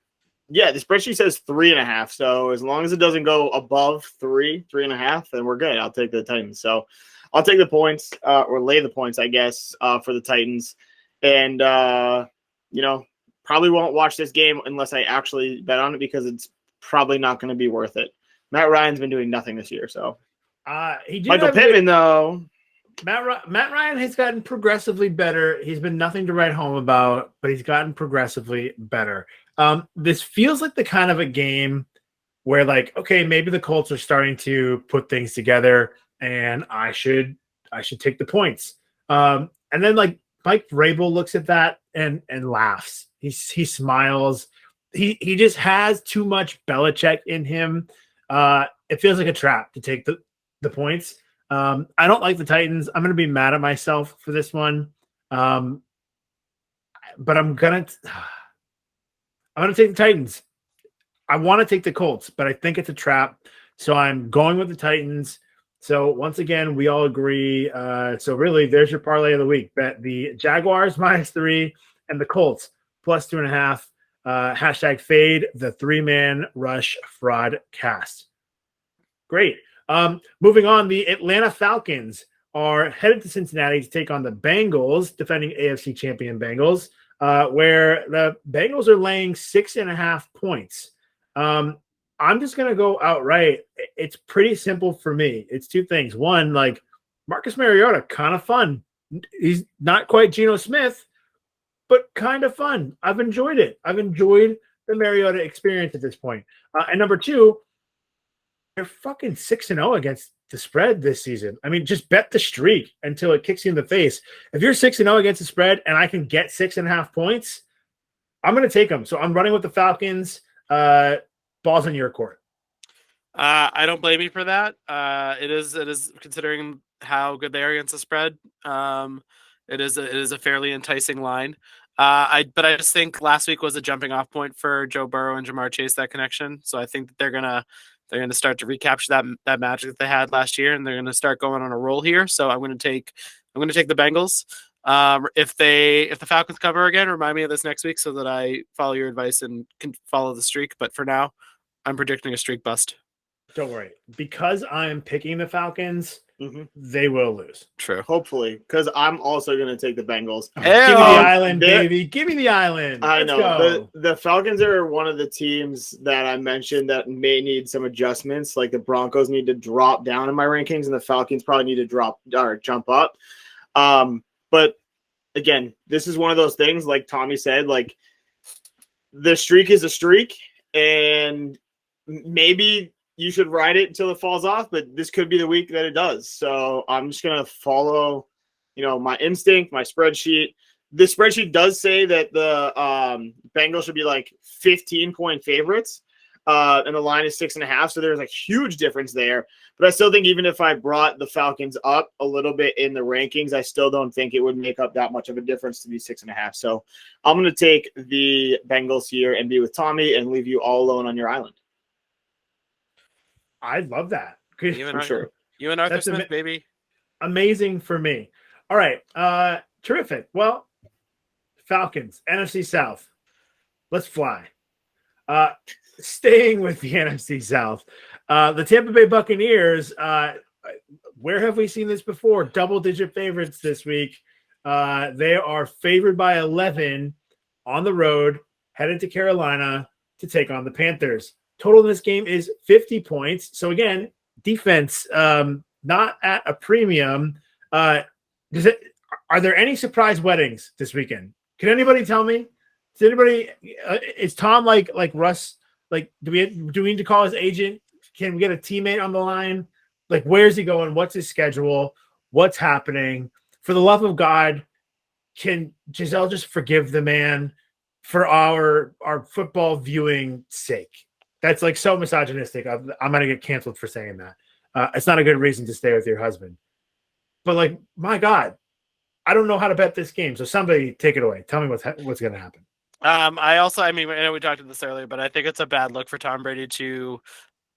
Yeah, the spreadsheet says 3.5. So as long as it doesn't go above 3.5, then we're good. I'll take the Titans. So I'll take the points, or lay the points, I guess, for the Titans. And probably won't watch this game unless I actually bet on it, because it's probably not going to be worth it. Matt Ryan's been doing nothing this year, so Michael Pittman though. Matt Ryan has gotten progressively better. He's been nothing to write home about, but he's gotten progressively better. This feels like the kind of a game where, like, okay, maybe the Colts are starting to put things together, and I should take the points. And then like Mike Vrabel looks at that and laughs. He smiles. He just has too much Belichick in him. It feels like a trap to take the points. I don't like the Titans. I'm going to be mad at myself for this one. But I'm going to take the Titans. I want to take the Colts, but I think it's a trap. So I'm going with the Titans. So once again, we all agree. So really, there's your parlay of the week. Bet the Jaguars -3 and the Colts +2.5. Hashtag fade the 3-man rush fraud cast. Great. Moving on, the Atlanta Falcons are headed to Cincinnati to take on the Bengals, defending AFC champion Bengals, where the Bengals are laying 6.5 points. I'm just going to go outright. It's pretty simple for me. It's two things. One, like Marcus Mariota, kind of fun. He's not quite Geno Smith, but kind of fun. I've enjoyed it. I've enjoyed the Mariota experience at this point. And number two, they're fucking 6-0 against the spread this season. I mean, just bet the streak until it kicks you in the face. If you're 6-0 against the spread and I can get 6.5 points, I'm going to take them. So I'm running with the Falcons. Ball's in your court. I don't blame you for that. It is considering how good they are against the spread. It is a fairly enticing line. But I just think last week was a jumping off point for Joe Burrow and Jamar Chase, that connection. So I think that they're gonna start to recapture that magic that they had last year, and they're gonna start going on a roll here. So I'm gonna take the Bengals. If the Falcons cover again, remind me of this next week so that I follow your advice and can follow the streak. But for now, I'm predicting a streak bust. Don't worry. Because I'm picking the Falcons, Mhm. they will lose. True. Hopefully, because I'm also going to take the Bengals. Give me the island, they're- baby. Give me the island. I Let's know go. the Falcons are one of the teams that I mentioned that may need some adjustments. Like the Broncos need to drop down in my rankings, and the Falcons probably need to drop or jump up. But again, this is one of those things. Like Tommy said, like the streak is a streak, and maybe you should ride it until it falls off. But this could be the week that it does. So I'm just gonna follow, my instinct, my spreadsheet. The spreadsheet does say that the Bengals should be like 15-point favorites, and the line is 6.5. So there's a huge difference there. But I still think even if I brought the Falcons up a little bit in the rankings, I still don't think it would make up that much of a difference to be 6.5. So I'm going to take the Bengals here and be with Tommy and leave you all alone on your island. I love that. You I'm sure. You and Arthur That's Smith, baby. Amazing for me. All right. Terrific. Well, Falcons, NFC South. Let's fly. Staying with the NFC South, the Tampa Bay Buccaneers, where have we seen this before? Double-digit favorites this week. They are favored by 11 on the road, headed to Carolina to take on the Panthers. Total in this game is 50 points. So, again, defense not at a premium. Are there any surprise weddings this weekend? Can anybody tell me? Is Tom like Russ? Like, do we need to call his agent? Can we get a teammate on the line? Like, where's he going? What's his schedule? What's happening? For the love of God, can Giselle just forgive the man for our football viewing sake? That's like so misogynistic. I'm gonna get canceled for saying that. It's not a good reason to stay with your husband. But like, my God, I don't know how to bet this game. So somebody take it away. Tell me what's going to happen. I know we talked about this earlier, but I think it's a bad look for Tom Brady to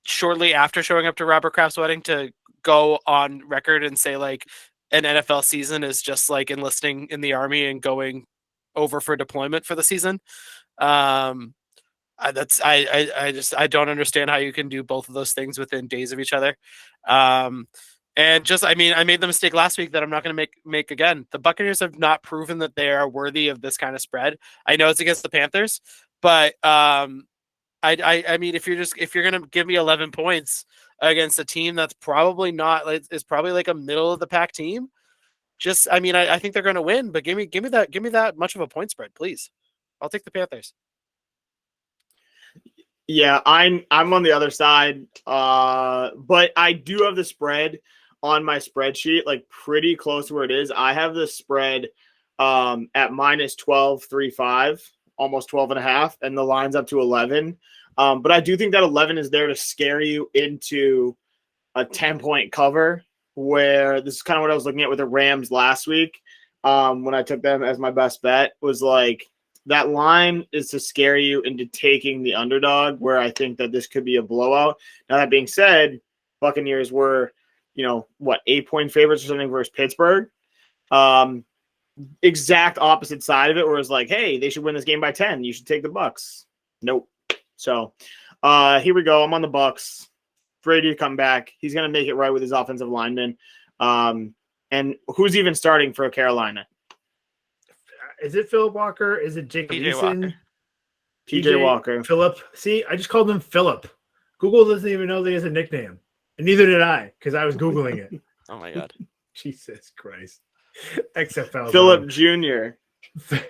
shortly after showing up to Robert Kraft's wedding to go on record and say like an NFL season is just like enlisting in the army and going over for deployment for the season. I don't understand how you can do both of those things within days of each other. And just, I made the mistake last week that I'm not going to make again. The Buccaneers have not proven that they are worthy of this kind of spread. I know it's against the Panthers, but if you're going to give me 11 points against a team that's probably not, is probably like a middle of the pack team, I think they're going to win, but give me that much of a point spread, please. I'll take the Panthers. Yeah, I'm on the other side, but I do have the spread on my spreadsheet, like pretty close to where it is. I have the spread at minus 12.35, almost 12.5, and the line's up to 11. But I do think that 11 is there to scare you into a 10-point cover, where this is kind of what I was looking at with the Rams last week when I took them as my best bet, was like that line is to scare you into taking the underdog, where I think that this could be a blowout. Now, that being said, Buccaneers were, 8-point favorites or something versus Pittsburgh. Exact opposite side of it, where it's like, hey, they should win this game by 10. You should take the Bucs. Nope. So here we go. I'm on the Bucs. Brady to come back. He's going to make it right with his offensive linemen. And who's even starting for Carolina? Is it Philip Walker? Is it Jake Leeson? PJ Walker. Philip. See, I just called him Philip. Google doesn't even know that he has a nickname. And neither did I, because I was Googling it. Oh, my God. Jesus Christ. XFL. Philip Jr.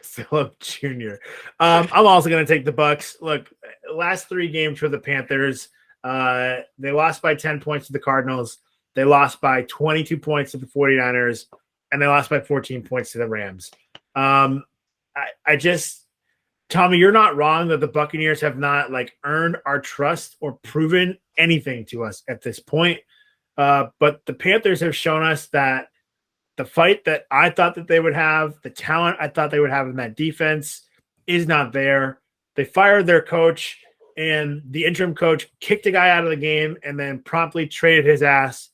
Philip Jr. I'm also going to take the Bucs. Look, last 3 games for the Panthers, they lost by 10 points to the Cardinals. They lost by 22 points to the 49ers, and they lost by 14 points to the Rams. Tommy, you're not wrong that the Buccaneers have not earned our trust or proven anything to us at this point. But the Panthers have shown us that the fight that I thought that they would have, the talent I thought they would have in that defense is not there. They fired their coach, and the interim coach kicked a guy out of the game and then promptly traded his ass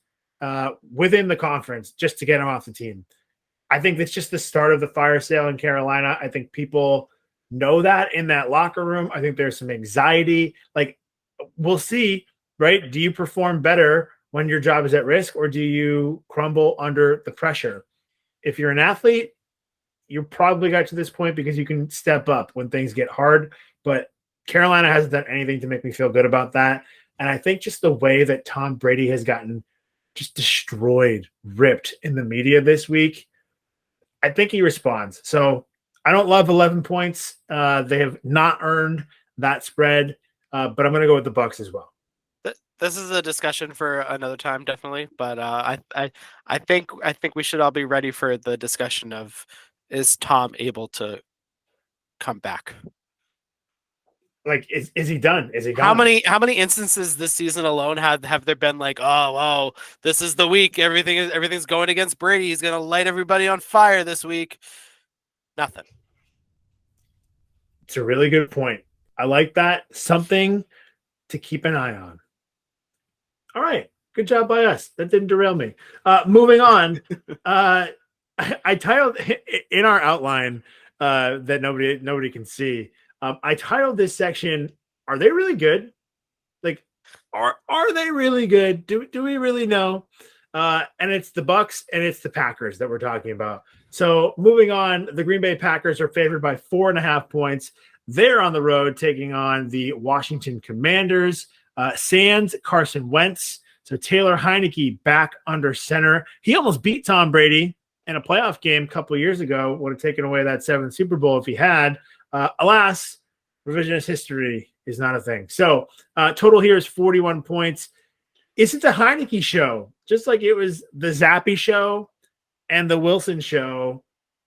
within the conference just to get him off the team. I think that's just the start of the fire sale in Carolina. I think people know that in that locker room. I think there's some anxiety. We'll see, right? Do you perform better when your job is at risk, or do you crumble under the pressure? If you're an athlete, you probably got to this point because you can step up when things get hard. But Carolina hasn't done anything to make me feel good about that. And I think just the way that Tom Brady has gotten just destroyed, ripped in the media this week, I think he responds. So I don't love 11 points. They have not earned that spread, but I'm going to go with the Bucks as well. This is a discussion for another time, definitely. But I think we should all be ready for the discussion of, is Tom able to come back? Like, is he done? Is he gone? How many instances this season alone have there been like, oh, this is the week, everything's going against Brady, he's gonna light everybody on fire this week? Nothing. It's a really good point. I like that. Something to keep an eye on. All right. Good job by us. That didn't derail me. Moving on. I titled in our outline that nobody can see. I titled this section, "Are they really good?" Like, are they really good? Do we really know? And it's the Bucks and it's the Packers that we're talking about. So moving on, the Green Bay Packers are favored by 4.5 points. They're on the road taking on the Washington Commanders. Sans Carson Wentz. So Taylor Heineke back under center. He almost beat Tom Brady in a playoff game a couple of years ago. Would have taken away that 7th Super Bowl if he had. Alas, revisionist history is not a thing. So total here is 41 points. Is it the Heineke show? Just like it was the Zappy show and the Wilson show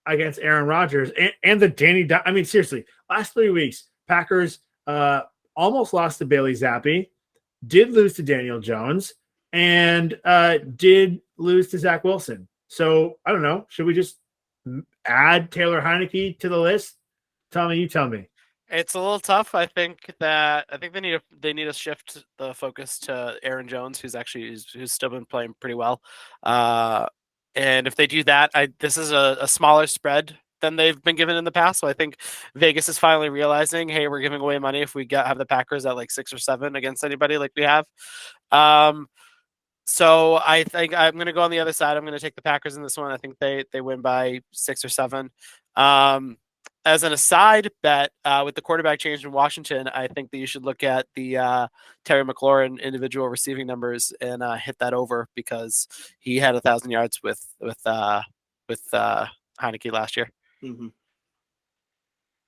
against Aaron Rodgers and the Danny. I mean, seriously, last 3 weeks, Packers almost lost to Bailey Zappi, did lose to Daniel Jones, and did lose to Zach Wilson. So I don't know. Should we just add Taylor Heineke to the list? Tommy, you tell me. It's a little tough. I think they need to shift the focus to Aaron Jones, who's still been playing pretty well. And if they do that, this is a smaller spread than they've been given in the past. So I think Vegas is finally realizing, hey, we're giving away money if we have the Packers at like 6 or 7 against anybody like we have. So I think I'm going to go on the other side. I'm going to take the Packers in this one. I think they win by 6 or 7. As an aside bet, with the quarterback change in Washington, I think that you should look at the Terry McLaurin individual receiving numbers and hit that over, because he had 1,000 yards with Heineke last year. Mm-hmm.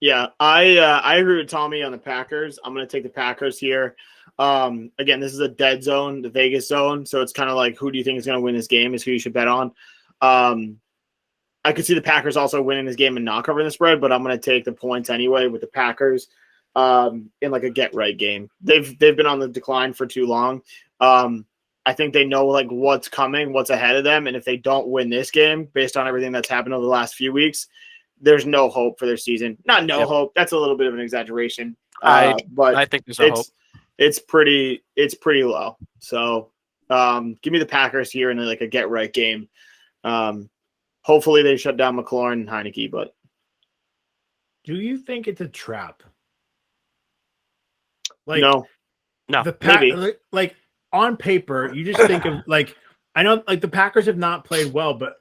Yeah, I agree with Tommy on the Packers. I'm going to take the Packers here. Again, this is a dead zone, the Vegas zone, so it's kind of like, who do you think is going to win this game is who you should bet on. I could see the Packers also winning this game and not covering the spread, but I'm going to take the points anyway with the Packers in like a get-right game. They've been on the decline for too long. I think they know like what's coming, what's ahead of them, and if they don't win this game, based on everything that's happened over the last few weeks, there's no hope for their season. Not no hope. That's a little bit of an exaggeration. But I think there's a hope. It's pretty low. So give me the Packers here in like a get-right game. Hopefully they shut down McLaurin and Heineke, but do you think it's a trap? Like, no. The like on paper, you just think of like, I know like the Packers have not played well, but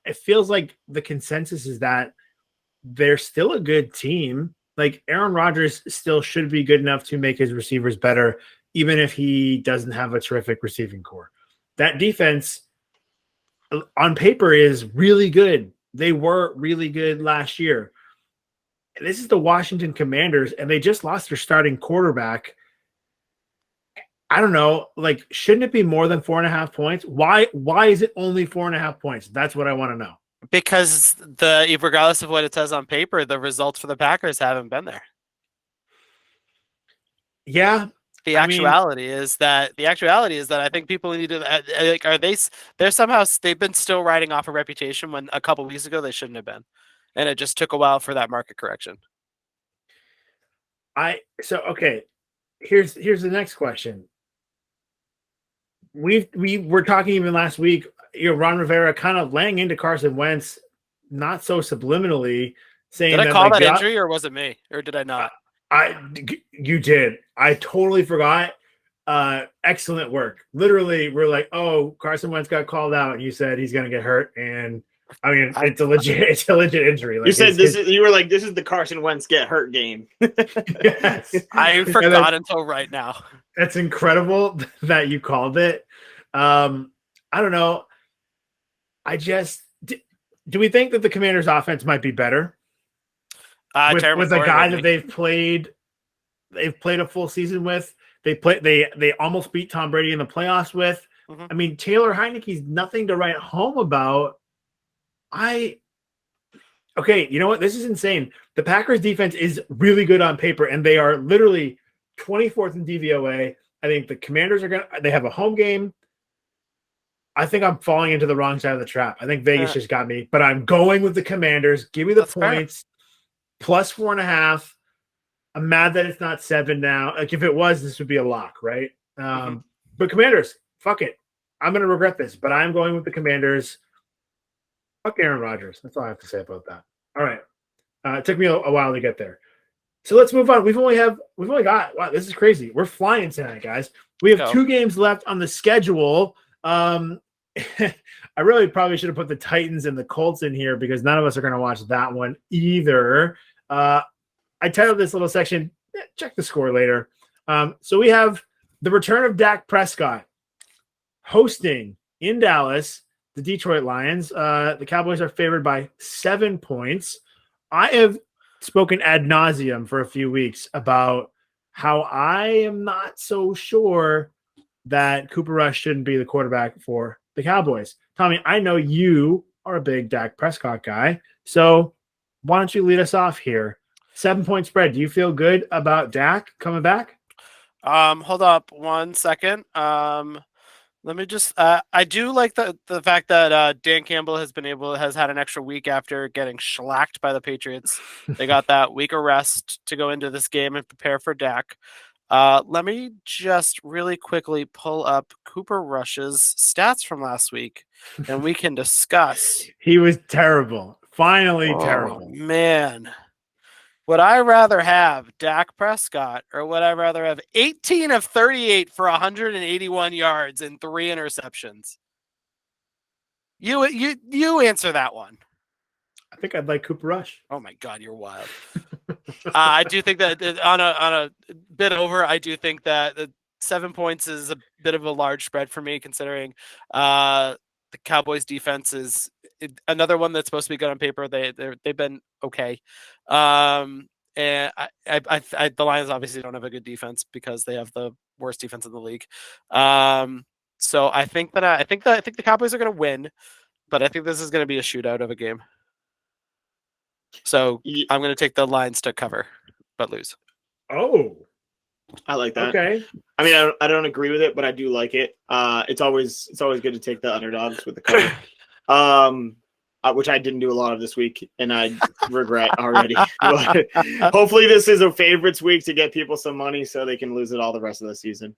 it feels like the consensus is that they're still a good team. Like Aaron Rodgers still should be good enough to make his receivers better, even if he doesn't have a terrific receiving core. That defense on paper is really good. They were really good last year. This is the Washington Commanders, and they just lost their starting quarterback. I don't know. Like, shouldn't it be more than 4.5 points? Why is it only 4.5 points? That's what I want to know. Because regardless of what it says on paper, the results for the Packers haven't been there. Yeah. The actuality is that I think people need to they've been still riding off a reputation when a couple weeks ago they shouldn't have been, and it just took a while for that market correction. Okay, here's the next question. We were talking even last week, Ron Rivera kind of laying into Carson Wentz, not so subliminally, saying, did I call that injury, or was it me, or did I not? You did. I totally forgot. excellent work. Literally, we're like, oh, Carson Wentz got called out, and you said he's going to get hurt, and I mean, it's a legit injury. Like, you said you were like, this is the Carson Wentz get hurt game. Yes, I forgot until right now. That's incredible that you called it. I don't know. Do we think that the Commanders' offense might be better with a guy that they've played a full season with? They almost beat Tom Brady in the playoffs with. Mm-hmm. I mean, Taylor Heineke's nothing to write home about. Okay, you know what? This is insane. The Packers defense is really good on paper, and they are literally 24th in DVOA. I think the Commanders they have a home game. I think I'm falling into the wrong side of the trap. I think Vegas just got me, but I'm going with the Commanders. Give me the points. Fair. +4.5. I'm mad that it's not 7 now. Like, if it was, this would be a lock, right? But Commanders, fuck it. I'm going to regret this, but I'm going with the Commanders. Fuck Aaron Rodgers. That's all I have to say about that. All right. It took me a while to get there. So let's move on. We've only got, wow, this is crazy. We're flying tonight, guys. We have 2 games left on the schedule. I really probably should have put the Titans and the Colts in here because none of us are going to watch that one either. I titled this little section, check the score later. So we have the return of Dak Prescott hosting in Dallas the Detroit Lions. The Cowboys are favored by 7 points. I have spoken ad nauseum for a few weeks about how I am not so sure that Cooper Rush shouldn't be the quarterback for the Cowboys. Tommy, I know you are a big Dak Prescott guy, so why don't you lead us off here? 7-point spread. Do you feel good about Dak coming back? Hold up 1 second. Let me just. I do like the fact that Dan Campbell has had an extra week after getting shellacked by the Patriots. They got that week of rest to go into this game and prepare for Dak. Let me just really quickly pull up Cooper Rush's stats from last week, and we can discuss. He was terrible. Finally terrible. Man. Would I rather have Dak Prescott or would I rather have 18 of 38 for 181 yards and 3 interceptions? You answer that one. I think I'd like Cooper Rush. Oh my God, you're wild. I do think that on a bit over, I do think that 7 points is a bit of a large spread for me, considering the Cowboys defense is another one that's supposed to be good on paper. They've been okay. And the Lions obviously don't have a good defense because they have the worst defense in the league. So I think the Cowboys are going to win, but I think this is going to be a shootout of a game. So I'm going to take the Lions to cover, but lose. Oh, I like that. Okay. I mean, I don't agree with it, but I do like it. It's always good to take the underdogs with the cover. Which I didn't do a lot of this week, and I regret already. But hopefully this is a favorites week to get people some money so they can lose it all the rest of the season.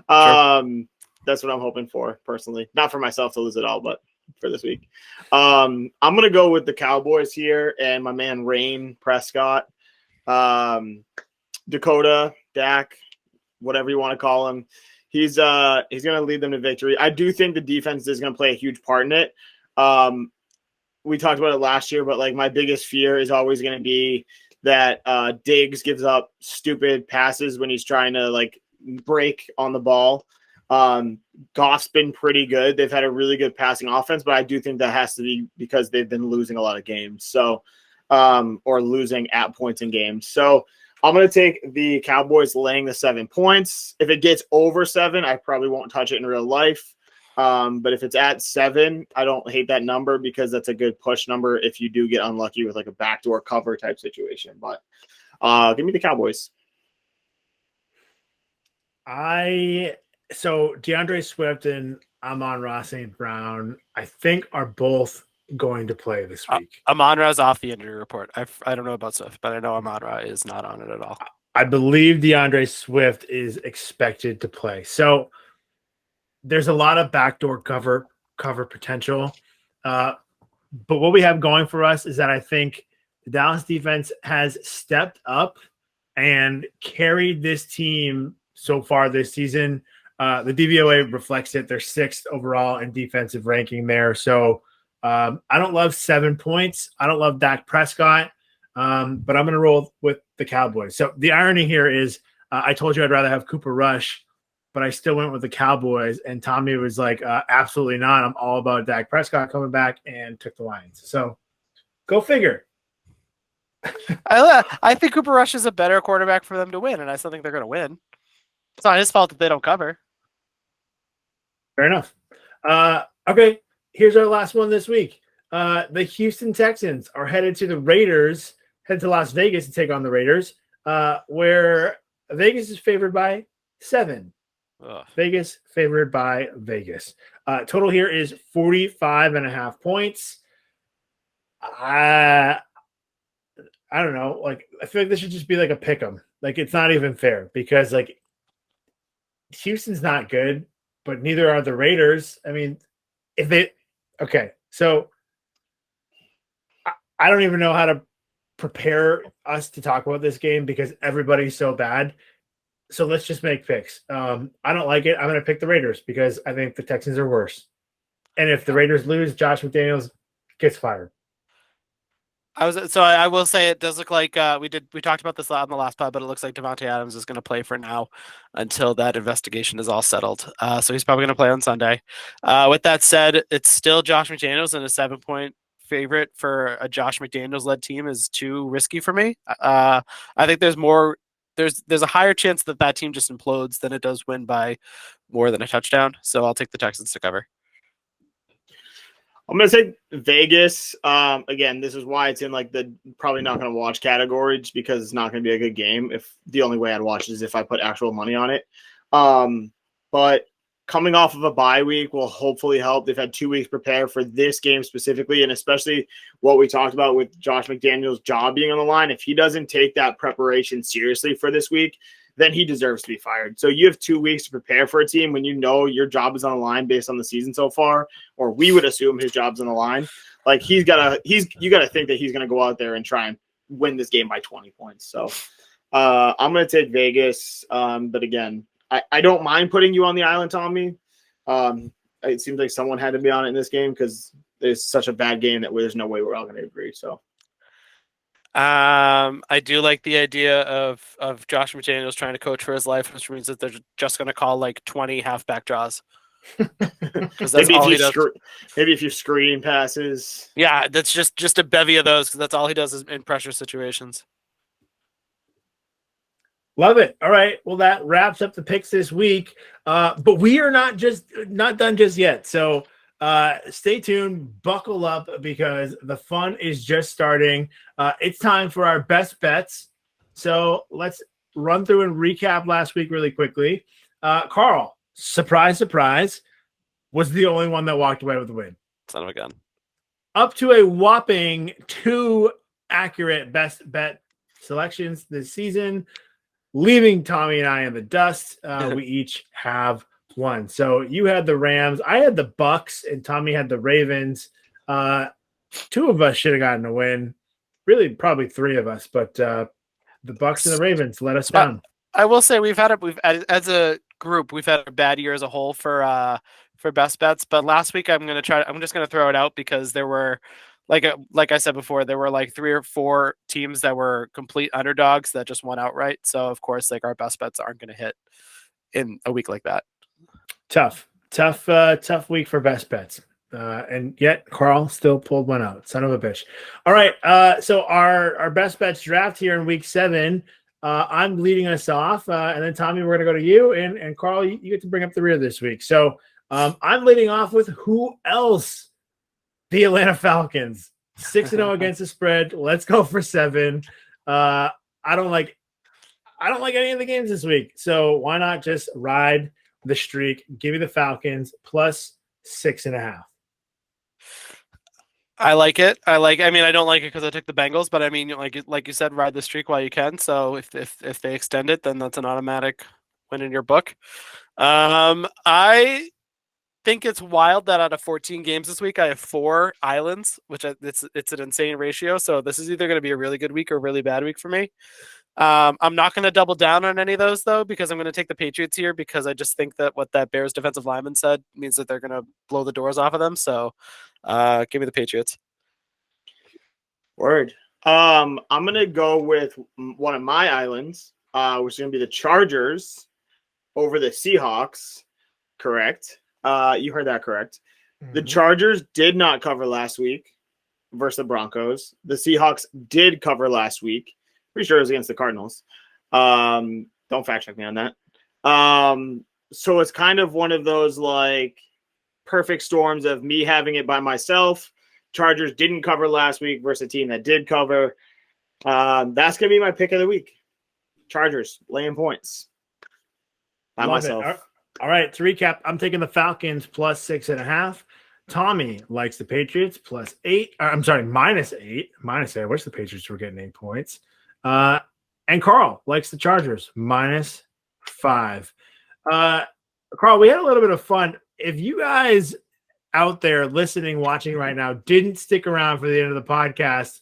That's what I'm hoping for, personally. Not for myself to lose it all, but for this week. I'm going to go with the Cowboys here and my man Rain Prescott. Dakota, Dak, whatever you want to call him. He's going to lead them to victory. I do think the defense is going to play a huge part in it. We talked about it last year, but like my biggest fear is always going to be that Diggs gives up stupid passes when he's trying to like break on the ball. Goff's been pretty good. They've had a really good passing offense, but I do think that has to be because they've been losing a lot of games. So, or losing at points in games. So I'm going to take the Cowboys laying the 7 points. If it gets over 7, I probably won't touch it in real life. But if it's at 7, I don't hate that number because that's a good push number if you do get unlucky with like a backdoor cover type situation. But give me the Cowboys. So DeAndre Swift and Amon-Ra St. Brown, I think, are both going to play this week. Amon-Ra's off the injury report. I don't know about Swift, but I know Amon-Ra is not on it at all. I believe DeAndre Swift is expected to play. So there's a lot of backdoor cover potential. But what we have going for us is that I think the Dallas defense has stepped up and carried this team so far this season. The DVOA reflects it. They're 6th overall in defensive ranking there. So I don't love 7 points. I don't love Dak Prescott, but I'm going to roll with the Cowboys. So the irony here is I told you I'd rather have Cooper Rush, but I still went with the Cowboys. And Tommy was like, absolutely not. I'm all about Dak Prescott coming back, and took the Lions. So go figure. I think Cooper Rush is a better quarterback for them to win, and I still think they're going to win. It's not his fault that they don't cover. Fair enough. Okay, here's our last one this week. The Houston Texans are headed to the Raiders, head to Las Vegas to take on the Raiders, where Vegas is favored by 7. Ugh. Vegas favored by Vegas. Total here is 45.5 points. I don't know. Like, I feel like this should just be like a pick 'em. Like, it's not even fair because like Houston's not good, but neither are the Raiders. I mean, so I don't even know how to prepare us to talk about this game because everybody's so bad. So let's just make picks. I don't like it. I'm going to pick the Raiders because I think the Texans are worse. And if the Raiders lose, Josh McDaniels gets fired. I will say it does look like we talked about this on the last pod, but it looks like Devontae Adams is going to play for now until that investigation is all settled. So he's probably going to play on Sunday. With that said, it's still Josh McDaniels, and a 7-point favorite for a Josh McDaniels led team is too risky for me. I think there's a higher chance that team just implodes than it does win by more than a touchdown. So I'll take the Texans to cover. I'm going to say Vegas. Again, this is why it's in like the probably not going to watch category, just because it's not going to be a good game. If the only way I'd watch is if I put actual money on it. But coming off of a bye week will hopefully help. They've had 2 weeks prepare for this game specifically, and especially what we talked about with Josh McDaniels' job being on the line. If he doesn't take that preparation seriously for this week, then he deserves to be fired. So you have 2 weeks to prepare for a team when you know your job is on the line based on the season so far, or we would assume his job's on the line. Like you gotta think that he's gonna go out there and try and win this game by 20 points. So I'm gonna take Vegas. But again, I don't mind putting you on the island, Tommy. It seems like someone had to be on it in this game because it's such a bad game that there's no way we're all gonna agree. So I do like the idea of Josh McDaniels trying to coach for his life, which means that they're just going to call like 20 halfback draws. Because that's all he does. Maybe if you screen passes. Yeah, that's just a bevy of those because that's all he does is in pressure situations. Love it. All right. Well, that wraps up the picks this week. But we are not done just yet. So stay tuned, buckle up because the fun is just starting. It's time for our best bets. So let's run through and recap last week really quickly. Carl, surprise, was the only one that walked away with the win. Son of a gun. Up to a whopping 2 accurate best bet selections this season, leaving Tommy and I in the dust. We each have one. So you had the Rams, I had the Bucks, and Tommy had the Ravens. 2 of us should have gotten a win. Really, probably 3 of us, but the Bucks and the Ravens let us down. I will say we've as a group we've had a bad year as a whole for best bets. But last week I'm just gonna throw it out because there were like I said before, there were like 3 or 4 teams that were complete underdogs that just won outright. So of course, like our best bets aren't going to hit in a week like that. Tough week for best bets. And yet Carl still pulled one out. Son of a bitch. All right. So our best bets draft here in week 7. I'm leading us off. And then Tommy, we're going to go to you, and Carl, you get to bring up the rear this week. So I'm leading off with who else? The Atlanta Falcons, 6-0 against the spread. Let's go for 7. I don't like any of the games this week. So why not just ride the streak? Give me the Falcons plus 6.5. I like it. I mean, I don't like it because I took the Bengals, but I mean, like you said, ride the streak while you can. So if they extend it, then that's an automatic win in your book. I think it's wild that out of 14 games this week, I have 4 islands, which it's an insane ratio. So this is either going to be a really good week or a really bad week for me. I'm not going to double down on any of those though, because I'm going to take the Patriots here because I just think that what that Bears defensive lineman said means that they're going to blow the doors off of them. So give me the Patriots. Word. I'm going to go with one of my islands, which is going to be the Chargers over the Seahawks. Correct. You heard that correct. The Chargers did not cover last week versus the Broncos. The Seahawks did cover last week. Pretty sure it was against the Cardinals. Don't fact check me on that. So it's kind of one of those like perfect storms of me having it by myself. Chargers didn't cover last week versus a team that did cover. That's going to be my pick of the week. Chargers laying points by Love myself. it. All right, to recap, I'm taking the Falcons plus 6.5. Tommy likes the Patriots +8. I'm sorry, -8. -8. I wish the Patriots were getting 8 points. And Carl likes the Chargers -5. Carl, we had a little bit of fun. If you guys out there listening, watching right now didn't stick around for the end of the podcast,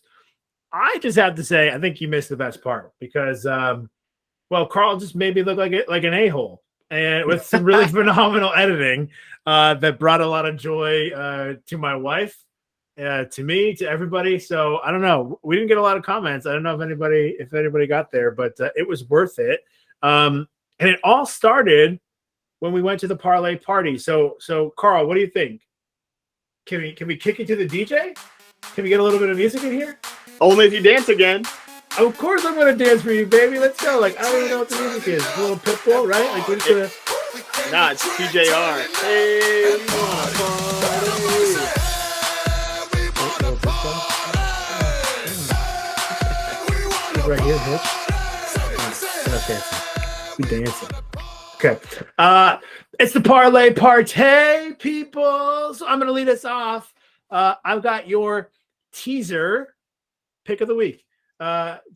I just have to say I think you missed the best part because, Carl just made me look like an a-hole. And with some really phenomenal editing that brought a lot of joy to my wife, to me, to everybody. So I don't know. We didn't get a lot of comments. I don't know if anybody got there, but it was worth it. And it all started when we went to the parlay party. So Carl, what do you think? Can we kick it to the DJ? Can we get a little bit of music in here? Only if you dance again. Of course I'm going to dance for you, baby. Let's go. Like, I don't even know what the music is. A little Pitbull, right? Like, we're just going to... Nah, it's TJR. Hey, we wanna party. Right here, Hitch. We dancing. Okay. It's the parlay party, people. So I'm going to lead us off. I've got your teaser pick of the week.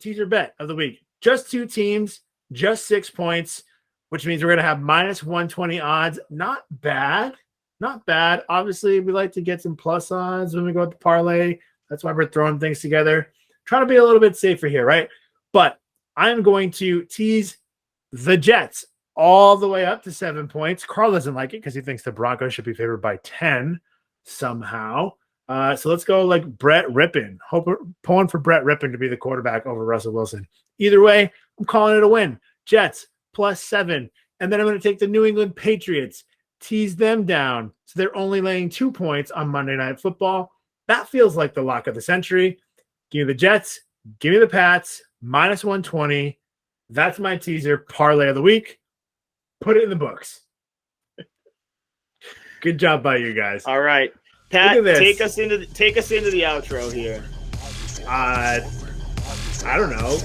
Teaser bet of the week. Just 2 teams, just 6 points, which means we're going to have -120 odds. Not bad. Not bad. Obviously, we like to get some plus odds when we go with the parlay. That's why we're throwing things together. Trying to be a little bit safer here, right? But I'm going to tease the Jets all the way up to 7 points. Carl doesn't like it because he thinks the Broncos should be favored by 10 somehow. So let's go like Brett Rippon. Pulling for Brett Rippon to be the quarterback over Russell Wilson. Either way, I'm calling it a win. Jets +7. And then I'm going to take the New England Patriots, tease them down. So they're only laying 2 points on Monday Night Football. That feels like the lock of the century. Give me the Jets. Give me the Pats. -120. That's my teaser parlay of the week. Put it in the books. Good job by you guys. All right. Pat, take us into the outro here. I don't know.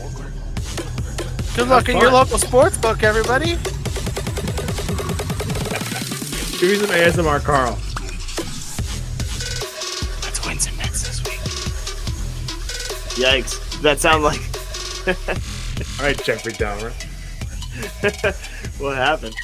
Good luck at your local sports book, everybody. Give me some ASMR, Carl. Let's win some bets this week. Yikes. That sound like... All right, Jeffrey Dahmer. What happened?